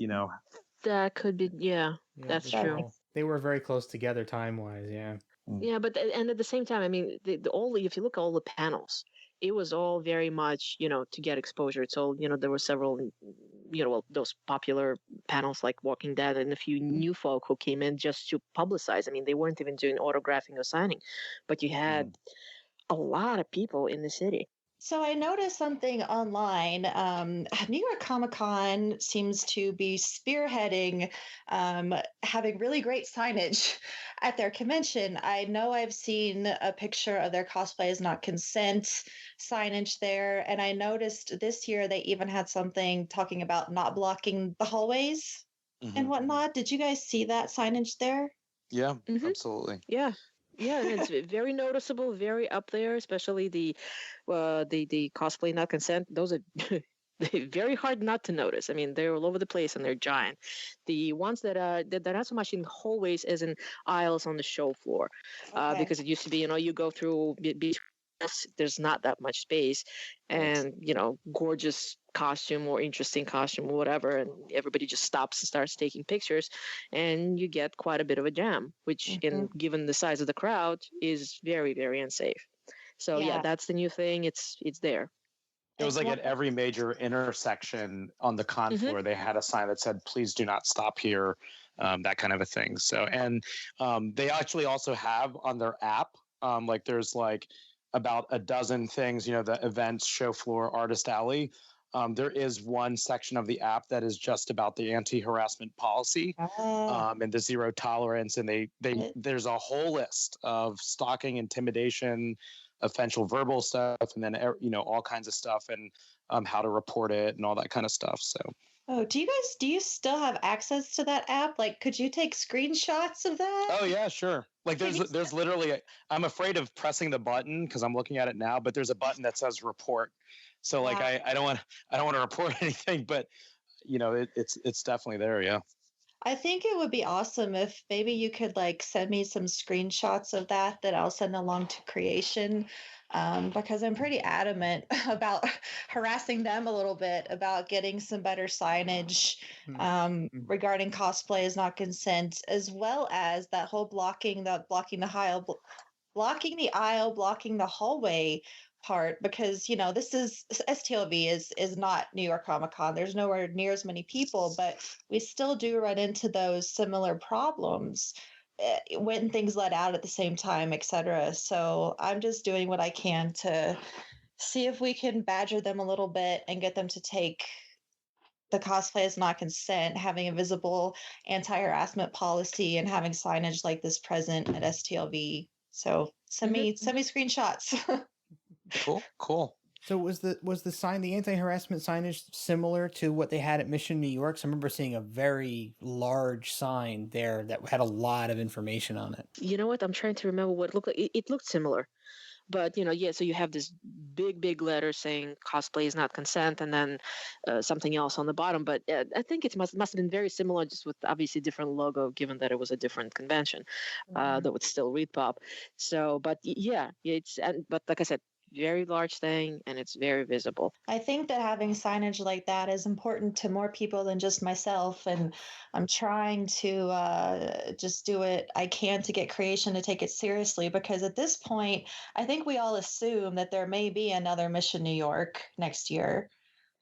That could be, yeah, Yeah, that's they true. all- They were very close together time wise. Yeah. Yeah, but and at the same time, I mean, the all if you look at all the panels, it was all very much, to get exposure. It's all, there were several, well, those popular panels like Walking Dead and a few new folk who came in just to publicize. I mean, they weren't even doing autographing or signing, but you had a lot of people in the city. So I noticed something online. New York Comic Con seems to be spearheading having really great signage at their convention. I know I've seen a picture of their cosplay is not consent signage there, and I noticed this year they even had something talking about not blocking the hallways and whatnot. Did you guys see that signage there? Yeah, Mhm. absolutely. Yeah. Yeah, and it's very noticeable, very up there, especially the cosplay not consent. Those are very hard not to notice. I mean, they're all over the place and they're giant. The ones that are not so much in hallways as in aisles on the show floor, Okay. because it used to be, you go through there's not that much space, and gorgeous costume or interesting costume or whatever, and everybody just stops and starts taking pictures, and you get quite a bit of a jam, which in given the size of the crowd is very, very unsafe. So yeah, that's the new thing. It's there. It was like at every major intersection on the con floor, they had a sign that said, please do not stop here, that kind of a thing. So, and they actually also have on their app, like there's like about a dozen things, the events, show floor, artist alley. There is one section of the app that is just about the anti-harassment policy and the zero tolerance. And there's a whole list of stalking, intimidation, offensive verbal stuff, and then all kinds of stuff, and how to report it and all that kind of stuff. So do you still have access to that app? Like, could you take screenshots of that? Oh yeah, sure. Like there's literally I'm afraid of pressing the button because I'm looking at it now, but there's a button that says report. So like I don't want to report anything, but it's definitely there. Yeah. I think it would be awesome if maybe you could like send me some screenshots of that I'll send along to creation, because I'm pretty adamant about harassing them a little bit about getting some better signage regarding cosplay is not consent, as well as that whole blocking the aisle, blocking the hallway part, because this is STLV is not New York Comic Con. There's nowhere near as many people, but we still do run into those similar problems when things let out at the same time, etc. So I'm just doing what I can to see if we can badger them a little bit and get them to take the cosplay is not consent, having a visible anti-harassment policy, and having signage like this present at STLV. So send me screenshots. Cool. So was the anti-harassment signage similar to what they had at Mission New York? So I remember seeing a very large sign there that had a lot of information on it. You know what? I'm trying to remember what it looked like. It looked similar. But, so you have this big letter saying cosplay is not consent, and then something else on the bottom. But I think it must have been very similar, just with obviously different logo, given that it was a different convention that would still read pop. So, but but like I said, very large thing, and it's very visible. I think that having signage like that is important to more people than just myself, and I'm trying to just do what I can to get creation to take it seriously, because at this point I think we all assume that there may be another Mission New York next year.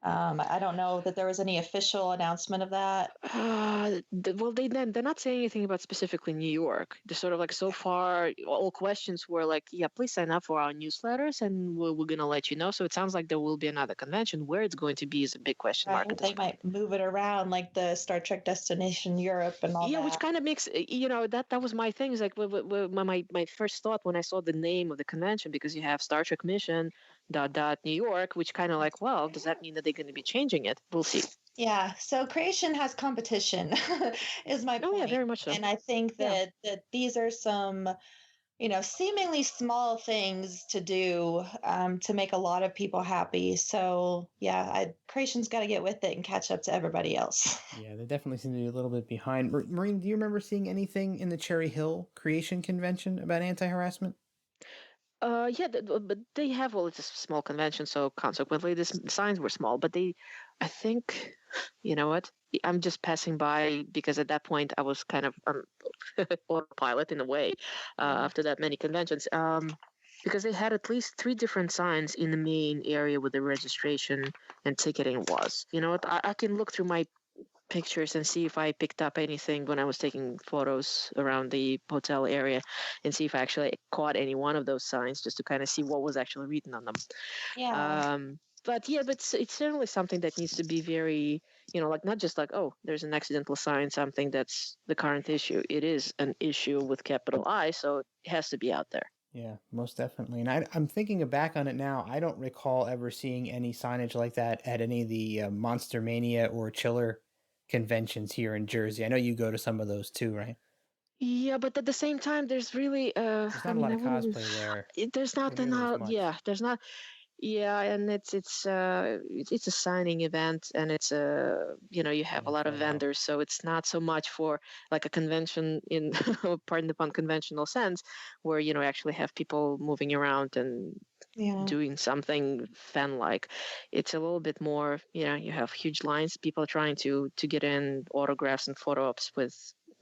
I don't know that there was any official announcement of that. Well, they're not saying anything about specifically New York. They're sort of like so far, all questions were like, yeah, please sign up for our newsletters, and we're gonna let you know. So it sounds like there will be another convention. Where it's going to be is a big question mark Right? at this They point. might move it around like the Star Trek Destination Europe and all Yeah, which that. kind of makes that was my thing. Is like my first thought when I saw the name of the convention, because you have Star Trek Mission New York, which kind of like, well, does that mean that they're going to be changing it? We'll see. Yeah, so creation has competition, is my Oh yeah, point. very much so. And I think Yeah. that these are some, seemingly small things to do to make a lot of people happy. So yeah, creation's got to get with it and catch up to everybody else. Yeah, they definitely seem to be a little bit behind. Marine, do you remember seeing anything in the Cherry Hill Creation Convention about anti-harassment? Yeah, but they have, well, it's a small convention, so consequently, the signs were small. But I think, you know what? I'm just passing by because at that point I was kind of autopilot in a way after that many conventions. Because they had at least 3 different signs in the main area where the registration and ticketing was. You know what? I can look through my pictures and see if I picked up anything when I was taking photos around the hotel area, and see if I actually caught any one of those signs, just to kind of see what was actually written on them. Yeah. But yeah, but it's certainly something that needs to be very, like, not just like, oh, there's an accidental sign, something that's the current issue. It is an issue with capital I, so it has to be out there. Yeah, most definitely. And I'm thinking back on it now. I don't recall ever seeing any signage like that at any of the Monster Mania or Chiller conventions here in Jersey. I know you go to some of those too, right? Yeah, but at the same time, there's really, There's I not a mean, lot I of wouldn't even, cosplay there. there's not Nearly as enough, much. yeah, there's not. Yeah, and it's a signing event, and it's you have a Yeah, lot of photo op. vendors, so it's not so much for like a convention in pardon the pun, conventional sense, where actually have people moving around and Yeah. doing something fan like. It's a little bit more, you have huge lines, people are trying to get in autographs and photo ops with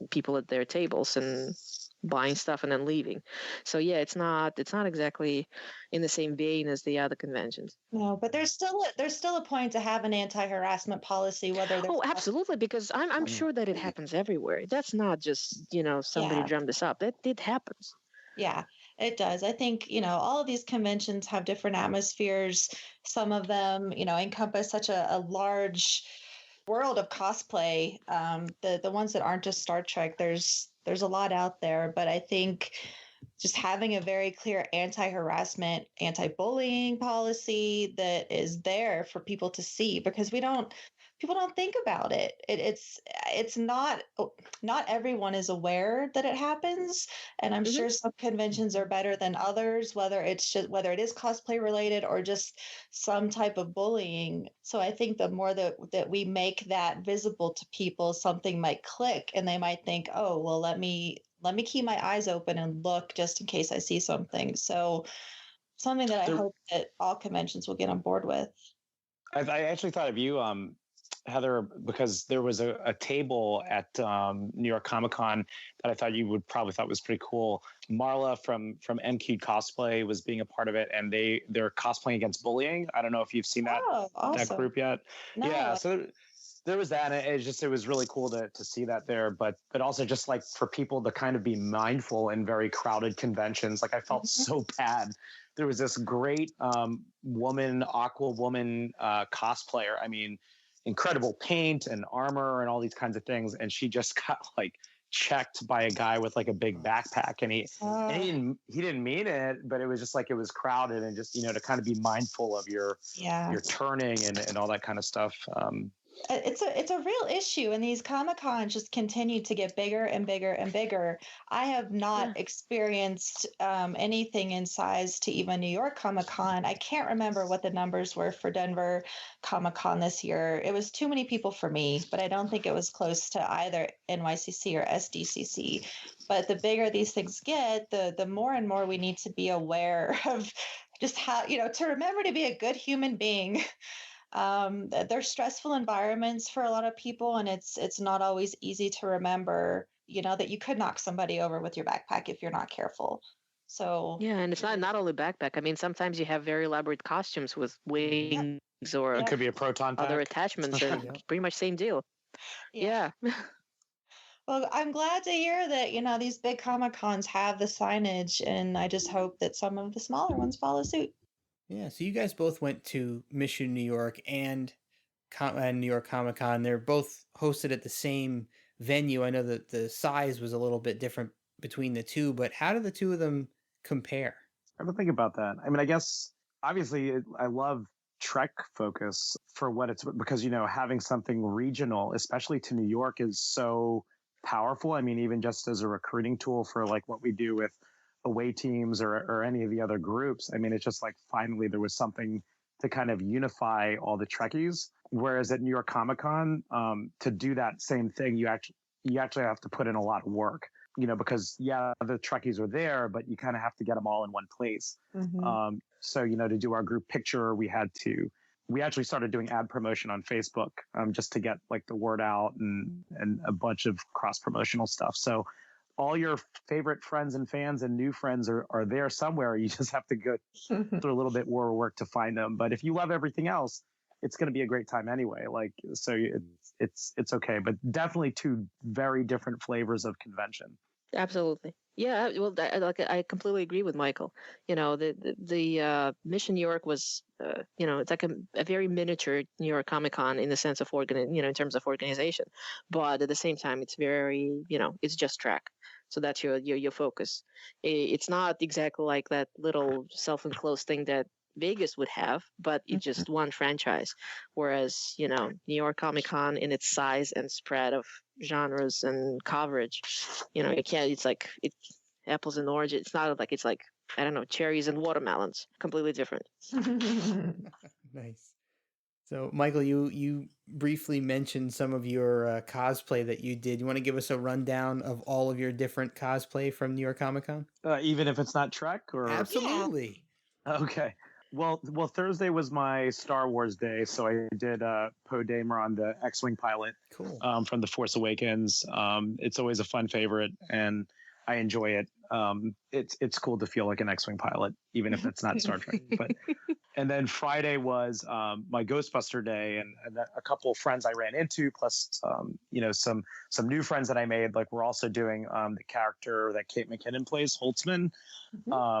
people at their tables and buying stuff and then leaving. So yeah, it's not exactly in the same vein as the other conventions. No, but there's still a point to have an anti-harassment policy, whether there's Oh, absolutely, because I'm sure that it happens everywhere. That's not just, somebody yeah. drummed this up. It happens. Yeah, it does. I think, all of these conventions have different atmospheres. Some of them, encompass such a large world of cosplay. The ones that aren't just Star Trek, there's a lot out there, but I think just having a very clear anti-harassment, anti-bullying policy that is there for people to see, because people don't think about it. It's not everyone is aware that it happens, and I'm Hmm. sure some conventions are better than others, whether it is cosplay related or just some type of bullying. So I think the more that we make that visible to people, something might click and they might think, oh, well, let me keep my eyes open and look just in case I see something. So something that I There, hope that all conventions will get on board with. I actually thought of you, Heather, because there was a table at New York Comic Con that I thought you would probably thought was pretty cool. Marla from MQ Cosplay was being a part of it, and they're cosplaying against bullying. I don't know if you've seen that Oh, awesome. group yet. No. Yeah, so there was that, and it was really cool to see that there, but also just like for people to kind of be mindful in very crowded conventions. Like I felt Mhm. so bad. There was this great Aqua Woman cosplayer. I mean, incredible paint and armor and all these kinds of things, and she just got like checked by a guy with like a big backpack, and he didn't mean it, but it was just like it was crowded, and just to kind of be mindful of your turning and all that kind of stuff. It's a real issue, and these Comic Cons just continue to get bigger and bigger and bigger. I have not experienced anything in size to even New York Comic Con. I can't remember what the numbers were for Denver Comic Con this year. It was too many people for me, but I don't think it was close to either NYCC or SDCC. But the bigger these things get, the more and more we need to be aware of just how, to remember to be a good human being. They're stressful environments for a lot of people, and it's not always easy to remember, that you could knock somebody over with your backpack if you're not careful. So Yeah, and it's not only backpack. I mean, sometimes you have very elaborate costumes with wings or It could be a proton pack. other attachments, and Yep. pretty much same deal. Yeah. Well, I'm glad to hear that, these big Comic Cons have the signage, and I just hope that some of the smaller ones follow suit. Yeah, so you guys both went to Mission, New York, and New York Comic Con. They're both hosted at the same venue. I know that the size was a little bit different between the two, but how do the two of them compare? I have to think about that. I mean, I guess obviously I love Trek focus for what it's because, having something regional, especially to New York, is so powerful. I mean, even just as a recruiting tool for like what we do with away teams or any of the other groups. I mean, it's just like finally there was something to kind of unify all the Trekkies. Whereas at New York Comic Con, to do that same thing, you actually have to put in a lot of work. Because the Trekkies are there, but you kind of have to get them all in one place. Mm-hmm. So, to do our group picture, we actually started doing ad promotion on Facebook just to get like the word out and a bunch of cross promotional stuff. So all your favorite friends and fans and new friends are there somewhere. You just have to go through a little bit more work to find them. But if you love everything else, it's going to be a great time anyway. Like, so it's okay, but definitely two very different flavors of convention. Absolutely. Yeah, well, I completely agree with Michael. The Mission New York was, it's like a very miniature New York Comic Con in the sense of in terms of organization, but at the same time, it's very, it's just Trek. So that's your focus. It's not exactly like that little self-enclosed thing that Vegas would have, but it's just one franchise. Whereas, New York Comic Con in its size and spread of genres and coverage, it's like it's apples and oranges. It's not like it's like, I don't know, cherries and watermelons. Completely different. Nice. So, Michael, you briefly mentioned some of your cosplay that you did. You want to give us a rundown of all of your different cosplay from New York Comic Con? Even if it's not Trek, or Absolutely. Yeah. Okay. Well, Thursday was my Star Wars day, so I did Poe Dameron, the X-wing pilot, Cool. From The Force Awakens. It's always a fun favorite, and I enjoy it. It's cool to feel like an X-wing pilot, even if it's not Star Trek. But and then Friday was my Ghostbuster day, and a couple of friends I ran into, plus some new friends that I made. Like we're also doing the character that Kate McKinnon plays, Holtzman.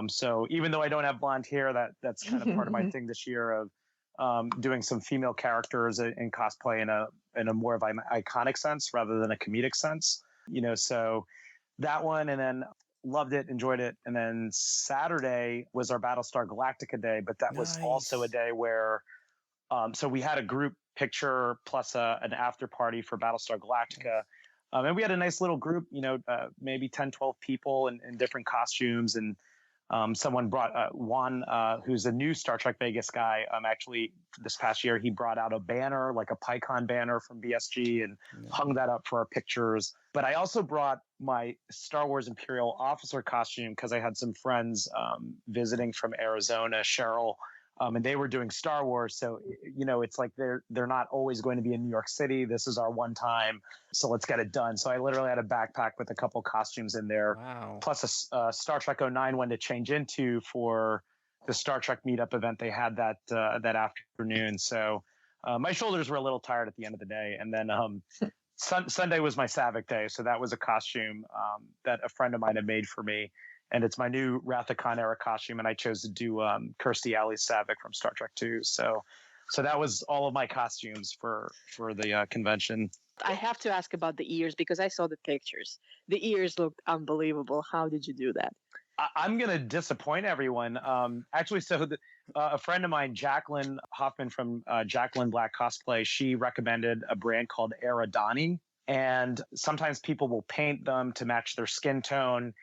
So even though I don't have blonde hair, that's kind of part of my thing this year of doing some female characters in cosplay in a more of an iconic sense rather than a comedic sense. So that one, and then loved it, enjoyed it. And then Saturday was our Battlestar Galactica day, but that was also a day where, so we had a group picture plus an after party for Battlestar Galactica. And we had a nice little group, maybe 10, 12 people in different costumes. And someone brought Juan, who's a new Star Trek Vegas guy. Actually, this past year, he brought out a banner, like a PyCon banner from BSG, and hung that up for our pictures. But I also brought my Star Wars Imperial officer costume because I had some friends visiting from Arizona, Cheryl, and they were doing Star Wars. So, it's like they're not always going to be in New York City. This is our one time. So let's get it done. So I literally had a backpack with a couple costumes in there. Wow. Plus a Star Trek 09 one to change into for the Star Trek meetup event they had that afternoon. So my shoulders were a little tired at the end of the day. And then Sunday was my Savick day. So that was a costume that a friend of mine had made for me. And it's my new Wrath of Khan era costume, and I chose to do Kirstie Alley's Savick from Star Trek 2. So that was all of my costumes for the convention. I have to ask about the ears because I saw the pictures. The ears looked unbelievable. How did you do that? I'm going to disappoint everyone. Actually, so a friend of mine, Jacqueline Hoffman from Jacqueline Black Cosplay, she recommended a brand called Eridani. And sometimes people will paint them to match their skin tone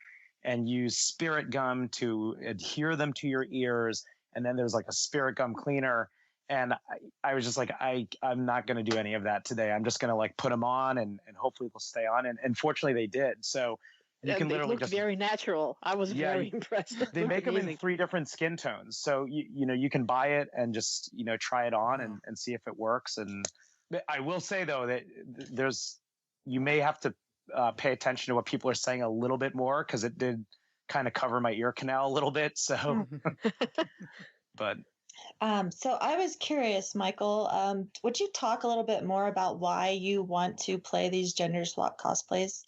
and use spirit gum to adhere them to your ears. And then there's like a spirit gum cleaner. And I was just like, I'm not going to do any of that today. I'm just going to like put them on and hopefully they'll stay on. And fortunately they did. So you can literally looked very natural. I was very impressed. They make them in 3 different skin tones. So, you can buy it and just, try it on and see if it works. And I will say though, that you may have to pay attention to what people are saying a little bit more because it did kind of cover my ear canal a little bit. So, but So I was curious, Michael, would you talk a little bit more about why you want to play these gender swap cosplays?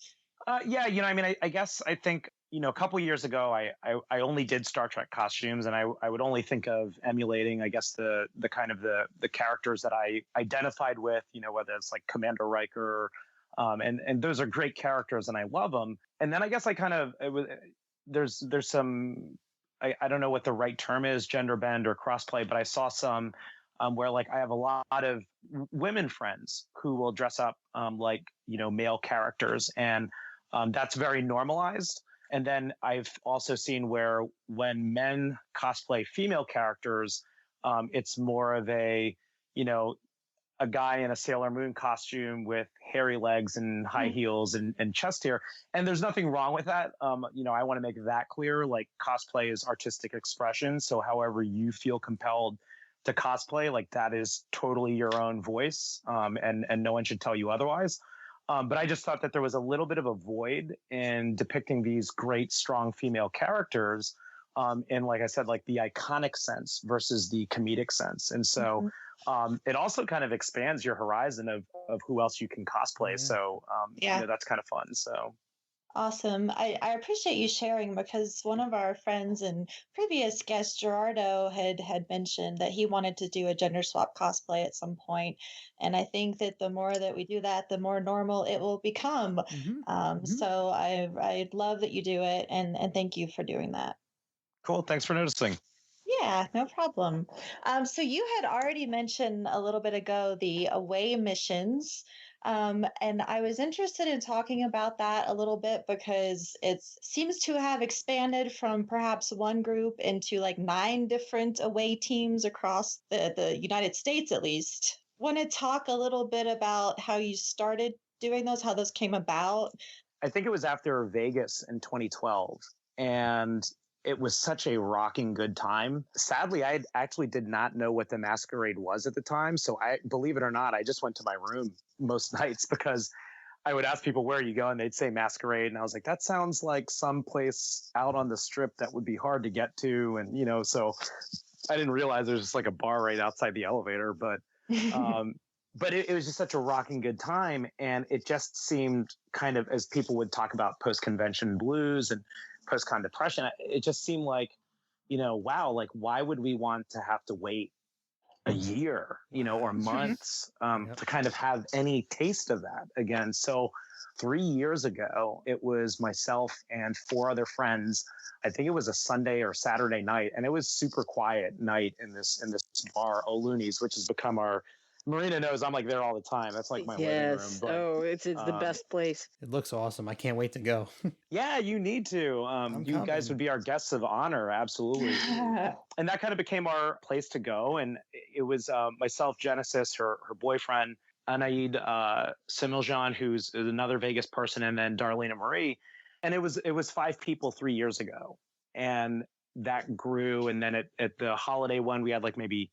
Yeah, I mean, I guess I think, a couple years ago, I only did Star Trek costumes, and I would only think of emulating, I guess, the kind of the characters that I identified with, whether it's like Commander Riker, and those are great characters, and I love them. And then I guess I kind of there's some I don't know what the right term is, gender bend or crossplay, but I saw some where like I have a lot of women friends who will dress up like male characters, and that's very normalized. And then I've also seen where when men cosplay female characters, it's more of a guy in a Sailor Moon costume with hairy legs and high heels and chest hair. And there's nothing wrong with that. I want to make that clear. Like, cosplay is artistic expression. So however you feel compelled to cosplay, like, that is totally your own voice. And no one should tell you otherwise. But I just thought that there was a little bit of a void in depicting these great, strong female characters in, like I said, like the iconic sense versus the comedic sense. And so it also kind of expands your horizon of who else you can cosplay. Yeah. So, that's kind of fun. So. Awesome. I appreciate you sharing, because one of our friends and previous guest, Gerardo, had mentioned that he wanted to do a gender swap cosplay at some point. And I think that the more that we do that, the more normal it will become. So I love that you do it, and thank you for doing that. Cool. Thanks for noticing. Yeah, no problem. So you had already mentioned a little bit ago the away missions. And I was interested in talking about that a little bit, because it seems to have expanded from perhaps one group into like 9 different away teams across the United States, at least. Want to talk a little bit about how you started doing those, how those came about? I think it was after Vegas in 2012. And it was such a rocking good time. Sadly, I actually did not know what the masquerade was at the time. So believe it or not, I just went to my room most nights, because I would ask people, where are you going? They'd say masquerade. And I was like, that sounds like some place out on the strip that would be hard to get to. And, so I didn't realize there's just like a bar right outside the elevator, but it was just such a rocking good time. And it just seemed kind of, as people would talk about post-convention blues and post-con depression, it just seemed like, wow, like, why would we want to have to wait a year, or months to kind of have any taste of that again? So 3 years ago, it was myself and 4 other friends. I think it was a Sunday or Saturday night, and it was super quiet night in this bar, O'Looney's, which has become our, Marina knows I'm like there all the time. That's like my living room. But, it's the best place. It looks awesome. I can't wait to go. Yeah, you need to. You guys would be our guests of honor. Absolutely. And that kind of became our place to go. And it was myself, Genesis, her boyfriend, Anaïd Similjan, who's another Vegas person, and then Darlene Marie. And it was 5 people 3 years ago. And that grew. And then at the holiday one, we had like maybe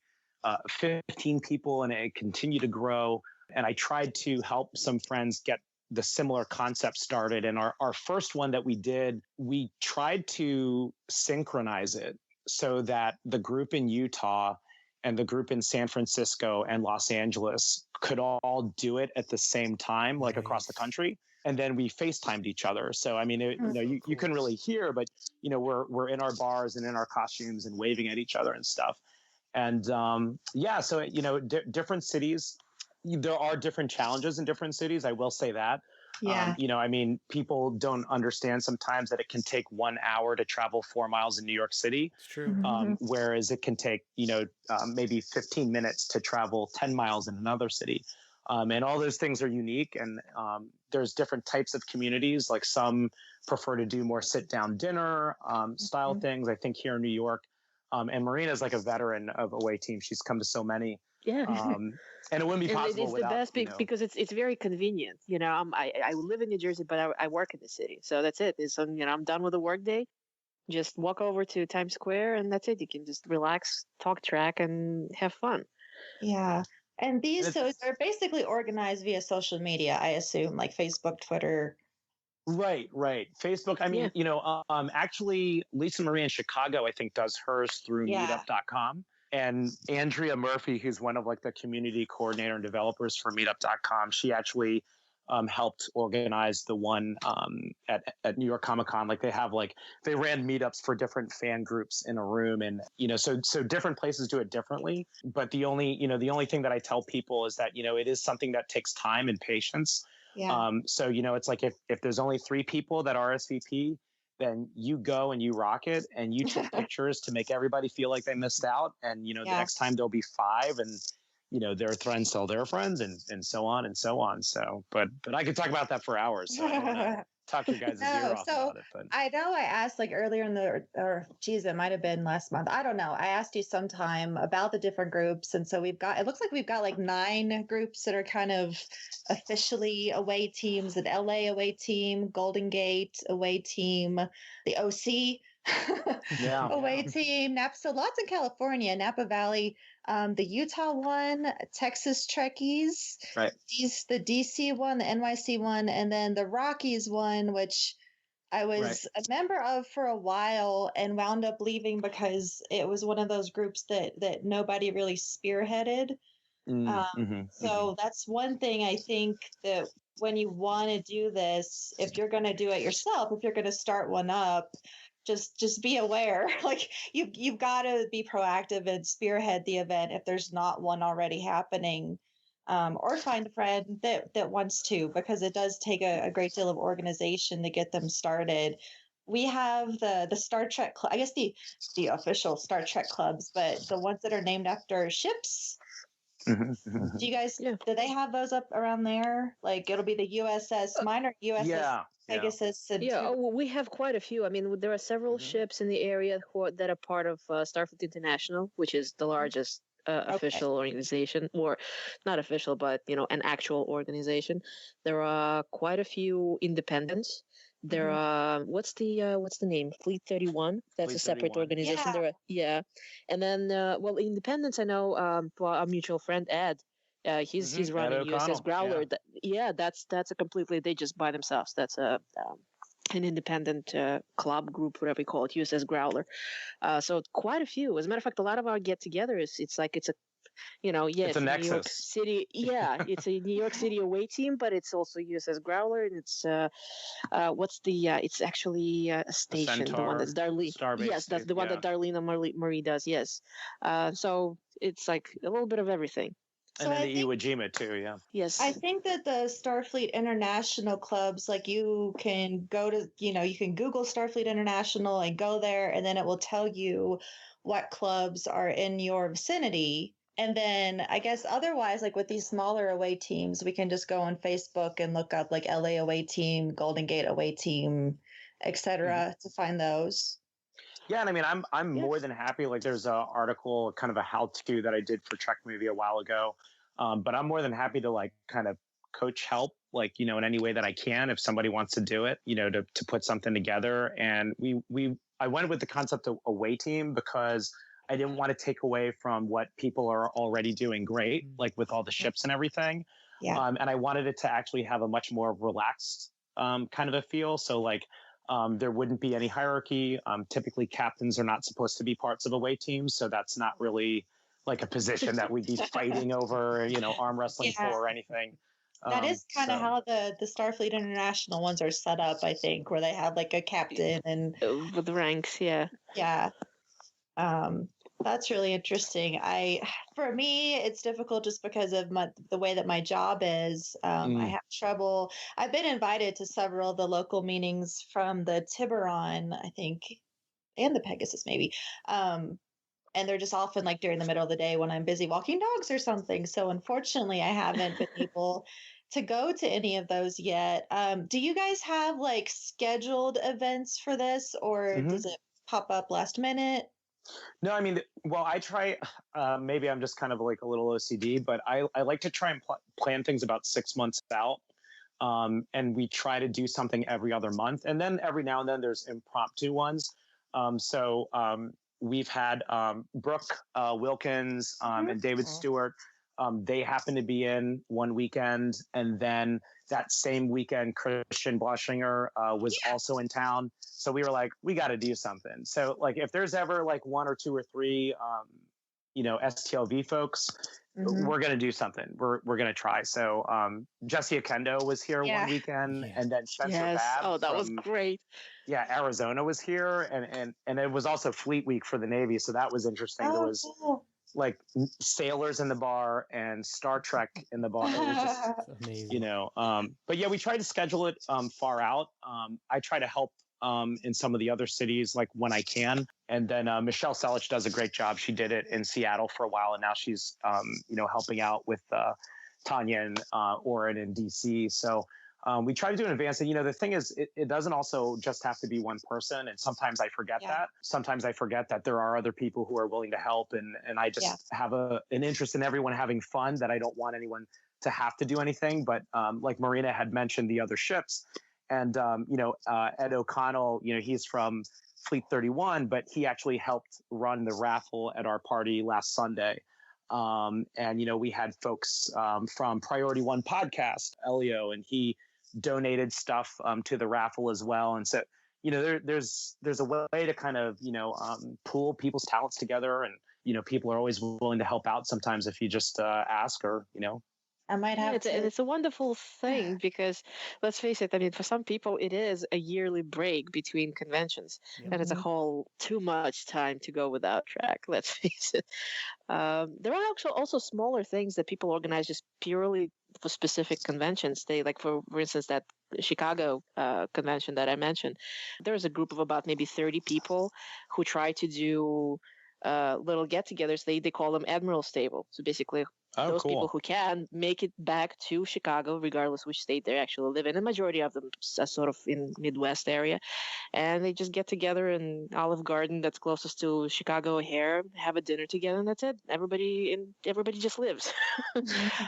15 people, and it continued to grow. And I tried to help some friends get the similar concept started. And our first one that we did, we tried to synchronize it so that the group in Utah and the group in San Francisco and Los Angeles could all do it at the same time, like across the country. And then we FaceTimed each other. So, I mean, you couldn't really hear, but, we're in our bars and in our costumes and waving at each other and stuff. And so, different cities, there are different challenges in different cities. I will say that. Yeah. People don't understand sometimes that it can take 1 hour to travel 4 miles in New York City. It's true. Whereas it can take, maybe 15 minutes to travel 10 miles in another city. And all those things are unique. And there's different types of communities. Like, some prefer to do more sit down dinner style things. I think here in New York, and Marina is like a veteran of away teams. She's come to so many. Yeah. And it wouldn't be possible it's without, the best because it's very convenient. I live in New Jersey, but I work in the city. So that's it. I'm done with the work day. Just walk over to Times Square, and that's it. You can just relax, talk track, and have fun. Yeah. And so they're basically organized via social media, I assume, like Facebook, Twitter. Right. Facebook. I mean, actually, Lisa Marie in Chicago, I think, does hers through meetup.com. and Andrea Murphy, who's one of like the community coordinator and developers for meetup.com, she actually helped organize the one at New York Comic Con. Like they ran meetups for different fan groups in a room, and so different places do it differently. But the only thing that I tell people is that it is something that takes time and patience. Yeah. So it's like if there's only 3 people that RSVP, then you go and you rock it, and you take pictures to make everybody feel like they missed out. And the next time there'll be 5, and their friends tell their friends, and so on and so on. So, but I could talk about that for hours. So I don't want to talk your guys' ear off about it. But I know I asked like earlier it might have been last month. I don't know. I asked you sometime about the different groups. And so it looks like we've got like 9 groups that are kind of officially away teams: an LA away team, Golden Gate away team, the OC away team, Napa. So lots in California, Napa Valley, the Utah one, Texas Trekkies, right. The DC one, the NYC one, and then the Rockies one, which I was a member of for a while and wound up leaving because it was one of those groups that nobody really spearheaded. So that's one thing I think that when you want to do this, if you're going to do it yourself, if you're going to start one up, just be aware. Like you've got to be proactive and spearhead the event if there's not one already happening, or find a friend that wants to, because it does take a great deal of organization to get them started. We have the Star Trek, I guess the official Star Trek clubs, but the ones that are named after ships. Do you guys, do they have those up around there? Like it'll be the USS Minor, USS Pegasus. We have quite a few. I mean, there are several ships in the area that are part of Starfleet International, which is the largest official organization, or not official, but an actual organization. There are quite a few independents. There are what's the name? Fleet 31. That's Fleet a separate 31. Organization. Yeah. And then independents. I know our mutual friend Ed. He's running USS Growler. Yeah. That's a completely, they just by themselves. That's an independent club group, whatever you call it, USS Growler. So quite a few. As a matter of fact, a lot of our get-togethers, it's a it's a nexus. New York City. Yeah, it's a New York City away team, but it's also USS Growler, and it's it's actually a station, the one that's Darlene. Starbase. Yes, that's the one that Darlene Marie does. Yes, so it's like a little bit of everything. And then the Iwo Jima too, yeah. Yes. I think that the Starfleet International clubs, like you can go to, you can Google Starfleet International and go there, and then it will tell you what clubs are in your vicinity. And then I guess otherwise, like with these smaller away teams, we can just go on Facebook and look up like LA away team, Golden Gate away team, etc. to find those. Yeah, and I mean, I'm more than happy. Like, there's an article, kind of a how-to that I did for Trek Movie a while ago, but I'm more than happy to like kind of coach help, like in any way that I can, if somebody wants to do it, to put something together. And I went with the concept of away team because I didn't want to take away from what people are already doing great, like with all the ships and everything. Yeah. And I wanted it to actually have a much more relaxed kind of a feel. So like. There wouldn't be any hierarchy. Typically, captains are not supposed to be parts of away teams, so that's not really like a position that we'd be fighting over, arm wrestling for or anything. That is kind of how the Starfleet International ones are set up, I think, where they have like a captain and with ranks. Yeah. Yeah. That's really interesting. For me, it's difficult just because of the way that my job is. I have trouble. I've been invited to several of the local meetings from the Tiburon, I think, and the Pegasus maybe. And they're just often like during the middle of the day when I'm busy walking dogs or something. So unfortunately, I haven't been able to go to any of those yet. Do you guys have like scheduled events for this, or does it pop up last minute? No, I mean, well, I try, maybe I'm just kind of like a little OCD, but I like to try and plan things about 6 months out. And we try to do something every other month. And then every now and then there's impromptu ones. So we've had Brooke Wilkins and David Stewart. They happen to be in one weekend. And then that same weekend, Christian Blaschinger was also in town. So we were like, we got to do something. So like, if there's ever like 1 or 2 or 3 STLV folks, we're going to do something. We're going to try. So Jesse Akendo was here one weekend, and then Spencer Babb. Oh, that was great. Yeah, Arizona was here, and it was also Fleet Week for the Navy, so that was interesting. There was like sailors in the bar and Star Trek in the bar. It was just amazing. But yeah, we try to schedule it far out. I try to help in some of the other cities, like when I can. And then Michelle Selich does a great job. She did it in Seattle for a while, and now she's helping out with Tanya and Oren in DC. So we try to do it in advance. And the thing is, it doesn't also just have to be one person. And sometimes I forget that. Sometimes I forget that there are other people who are willing to help, and I just have an interest in everyone having fun, that I don't want anyone to have to do anything. But like Marina had mentioned, the other ships. And, Ed O'Connell, he's from Fleet 31, but he actually helped run the raffle at our party last Sunday. And we had folks from Priority One podcast, Elio, and he donated stuff to the raffle as well. And so, there's a way to kind of, pool people's talents together. And, people are always willing to help out sometimes if you just ask or, I might have to. It's a wonderful thing because, let's face it, I mean, for some people, it is a yearly break between conventions, and it's a whole too much time to go without track, let's face it. There are actually also smaller things that people organize just purely for specific conventions. They, like, for instance, that Chicago convention that I mentioned, there's a group of about maybe 30 people who try to do little get-togethers. They call them Admiral's Table. So basically, those people who can make it back to Chicago, regardless which state they actually live in. The majority of them are sort of in Midwest area. And they just get together in Olive Garden that's closest to Chicago O'Hare, have a dinner together, and that's it. Everybody just lives.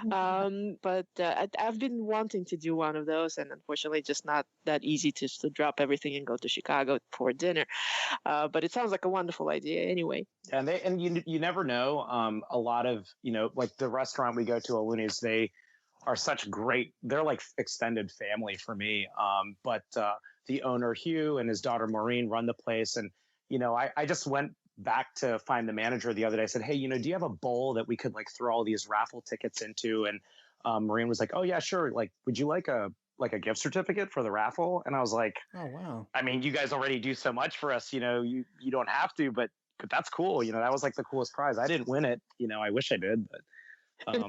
But I've been wanting to do one of those, and unfortunately just not that easy to drop everything and go to Chicago for dinner. But it sounds like a wonderful idea anyway. And you never know. A lot of, like the restaurant we go to, Aluni's, they are such great, they're like extended family for me. But the owner, Hugh, and his daughter, Maureen, run the place. And, I just went back to find the manager the other day. I said, hey, do you have a bowl that we could like throw all these raffle tickets into? And Maureen was like, oh yeah, sure. Like, would you like a gift certificate for the raffle? And I was like, oh, wow. I mean, you guys already do so much for us, you don't have to, but that's cool. That was like the coolest prize. I didn't win it. I wish I did, but. Well,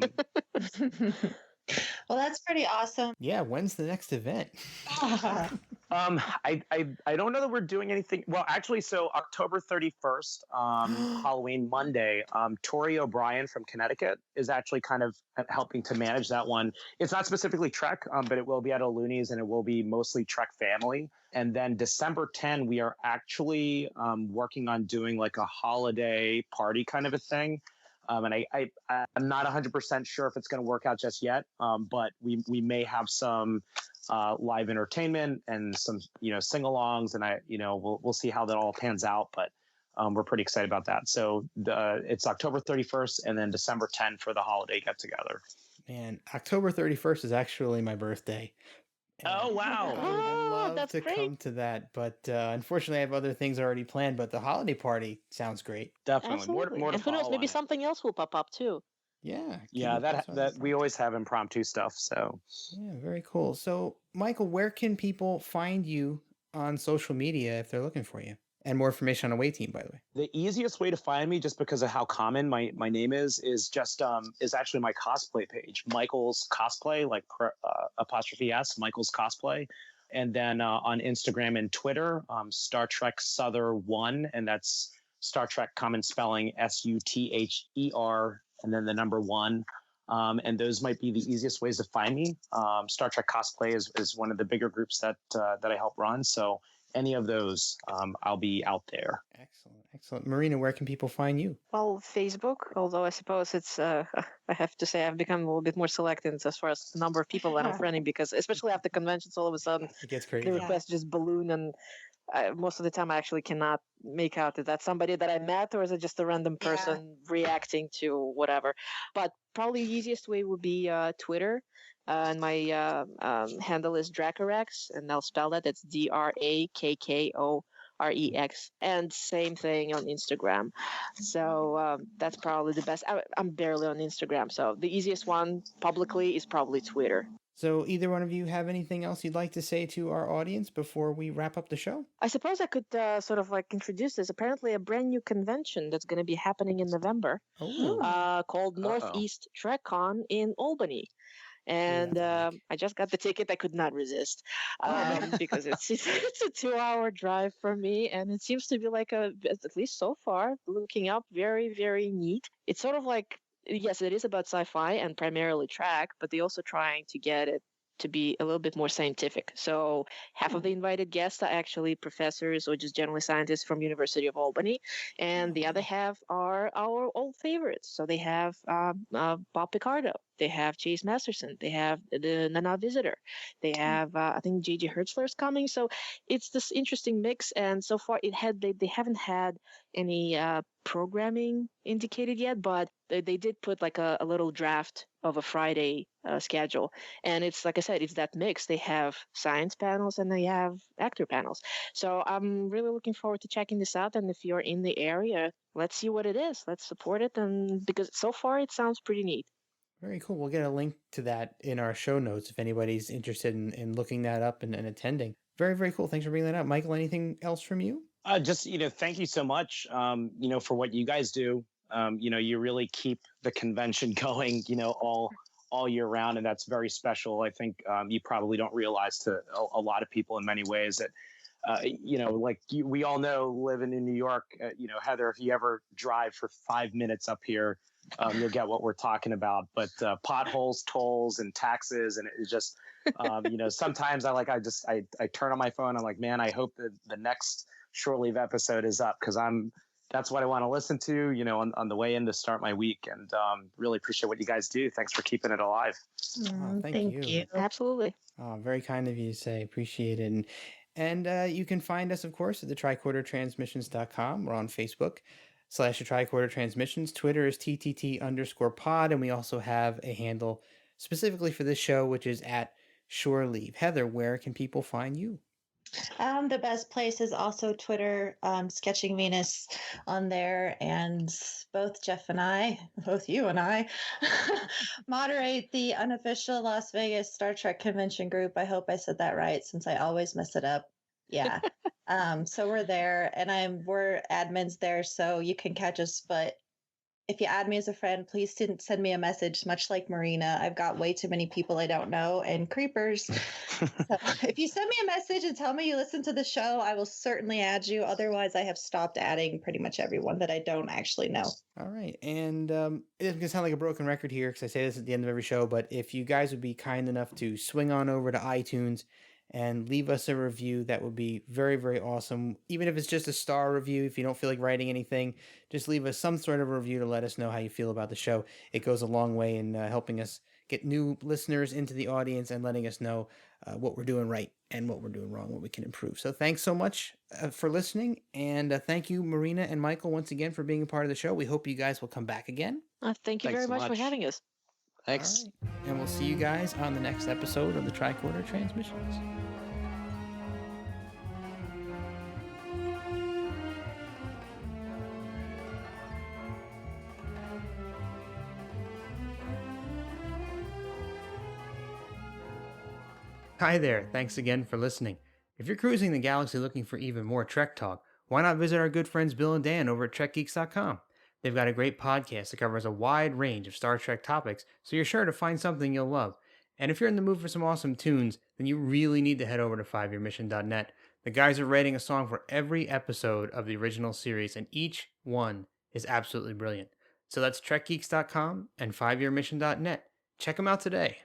that's pretty awesome. Yeah. When's the next event? I don't know that we're doing anything. Well, actually, so October 31st, Halloween Monday, Tori O'Brien from Connecticut is actually kind of helping to manage that one. It's not specifically Trek, but it will be at O'Looney's, and it will be mostly Trek family. And then December 10, we are actually working on doing like a holiday party kind of a thing. And I'm not 100% sure if it's going to work out just yet, but we may have some live entertainment and some sing-alongs, and we'll see how that all pans out. But we're pretty excited about that. So it's October 31st and then December 10th for the holiday get-together. Man, October 31st is actually my birthday. Oh, wow. I would love that's to great. come to that, but unfortunately I have other things already planned, but the holiday party sounds great. Definitely. Absolutely. More to And who knows, follow maybe on it. something else will pop up too. Yeah. Yeah, that we always have impromptu stuff. So Yeah, very cool. So, Michael, where can people find you on social media if they're looking for you? And more information on Away Team, by the way. the easiest way to find me, just because of how common my name is just is actually my cosplay page, Michael's Cosplay, like apostrophe S, Michael's Cosplay. And then on Instagram and Twitter, Star Trek Souther 1, and that's Star Trek common spelling SUTHER, and then the number 1. And those might be the easiest ways to find me. Star Trek Cosplay is one of the bigger groups that I help run. So any of those, I'll be out there. Excellent. Marina, where can people find you? Well, Facebook, although I suppose it's, I have to say I've become a little bit more selective as far as the number of people that I'm friending, because especially after conventions, all of a sudden It gets crazy. the requests just balloon, and most of the time I actually cannot make out, is that somebody that I met or is it just a random person reacting to whatever. But probably the easiest way would be Twitter. And my handle is Dracorex, and I'll spell that. That's DRAKKOREX. REX, and same thing on Instagram. So that's probably the best. I'm barely on Instagram, so the easiest one publicly is probably Twitter. So, either one of you have anything else you'd like to say to our audience before we wrap up the show? I suppose I could sort of like introduce this. Apparently, a brand new convention that's going to be happening in November called Northeast TrekCon in Albany. And I just got the ticket. I could not resist because it's a 2-hour drive for me, and it seems to be like at least so far, looking up, very, very neat. It's sort of like, yes, it is about sci-fi and primarily Trek, but they're also trying to get it to be a little bit more scientific. So half of the invited guests are actually professors or just generally scientists from University of Albany, and the other half are our old favorites. So they have Bob Picardo, they have Chase Masterson, they have the Nana Visitor, they have I think J.J. Hertzler is coming. So it's this interesting mix, and so far they haven't had any programming indicated yet, but they did put like a little draft of a Friday schedule, and it's like I said, it's that mix. They have science panels and they have actor panels. So I'm really looking forward to checking this out. And if you're in the area, let's see what it is. Let's support it, and because so far it sounds pretty neat. Very cool. We'll get a link to that in our show notes if anybody's interested in looking that up and attending. Very, very cool. Thanks for bringing that up. Michael, anything else from you? Just, thank you so much, for what you guys do. You really keep the convention going, all year round. And that's very special. I think you probably don't realize to a lot of people in many ways that, we all know living in New York, Heather, if you ever drive for 5 minutes up here, you'll get what we're talking about. But potholes, tolls, and taxes, and it's just, sometimes I turn on my phone. I'm like, man, I hope that the next Shore Leave episode is up because that's what I want to listen to, on the way in to start my week. And really appreciate what you guys do. Thanks for keeping it alive. Thank you. Absolutely. Very kind of you to say. Appreciate it. And you can find us, of course, at the tricordertransmissions.com. We're on Facebook / the Tricorder Transmissions. Twitter is TTT_pod. And we also have a handle specifically for this show, which is at Shore Leave. Heather, where can people find you? The best place is also Twitter, Sketching Venus on there, and both you and I, moderate the unofficial Las Vegas Star Trek convention group. I hope I said that right, since I always mess it up. Yeah. So we're there, and we're admins there, so you can catch us. But if you add me as a friend, please send me a message, much like Marina. I've got way too many people I don't know and creepers. So if you send me a message and tell me you listen to the show, I will certainly add you. Otherwise, I have stopped adding pretty much everyone that I don't actually know. All right. And it's going to sound like a broken record here because I say this at the end of every show, but if you guys would be kind enough to swing on over to iTunes and leave us a review, that would be very, very awesome. Even if it's just a star review, if you don't feel like writing anything, just leave us some sort of a review to let us know how you feel about the show. It goes a long way in helping us get new listeners into the audience and letting us know what we're doing right and what we're doing wrong, what we can improve. So thanks so much for listening. And thank you, Marina and Michael, once again for being a part of the show. We hope you guys will come back again. Thank you very much for having us. Thanks. Right. And we'll see you guys on the next episode of the Tricorder Transmissions. Hi there, thanks again for listening. If you're cruising the galaxy looking for even more Trek talk, why not visit our good friends Bill and Dan over at TrekGeeks.com? They've got a great podcast that covers a wide range of Star Trek topics, so you're sure to find something you'll love. And if you're in the mood for some awesome tunes, then you really need to head over to 5yearmission.net. The guys are writing a song for every episode of the original series, and each one is absolutely brilliant. So that's TrekGeeks.com and 5yearmission.net. Check them out today.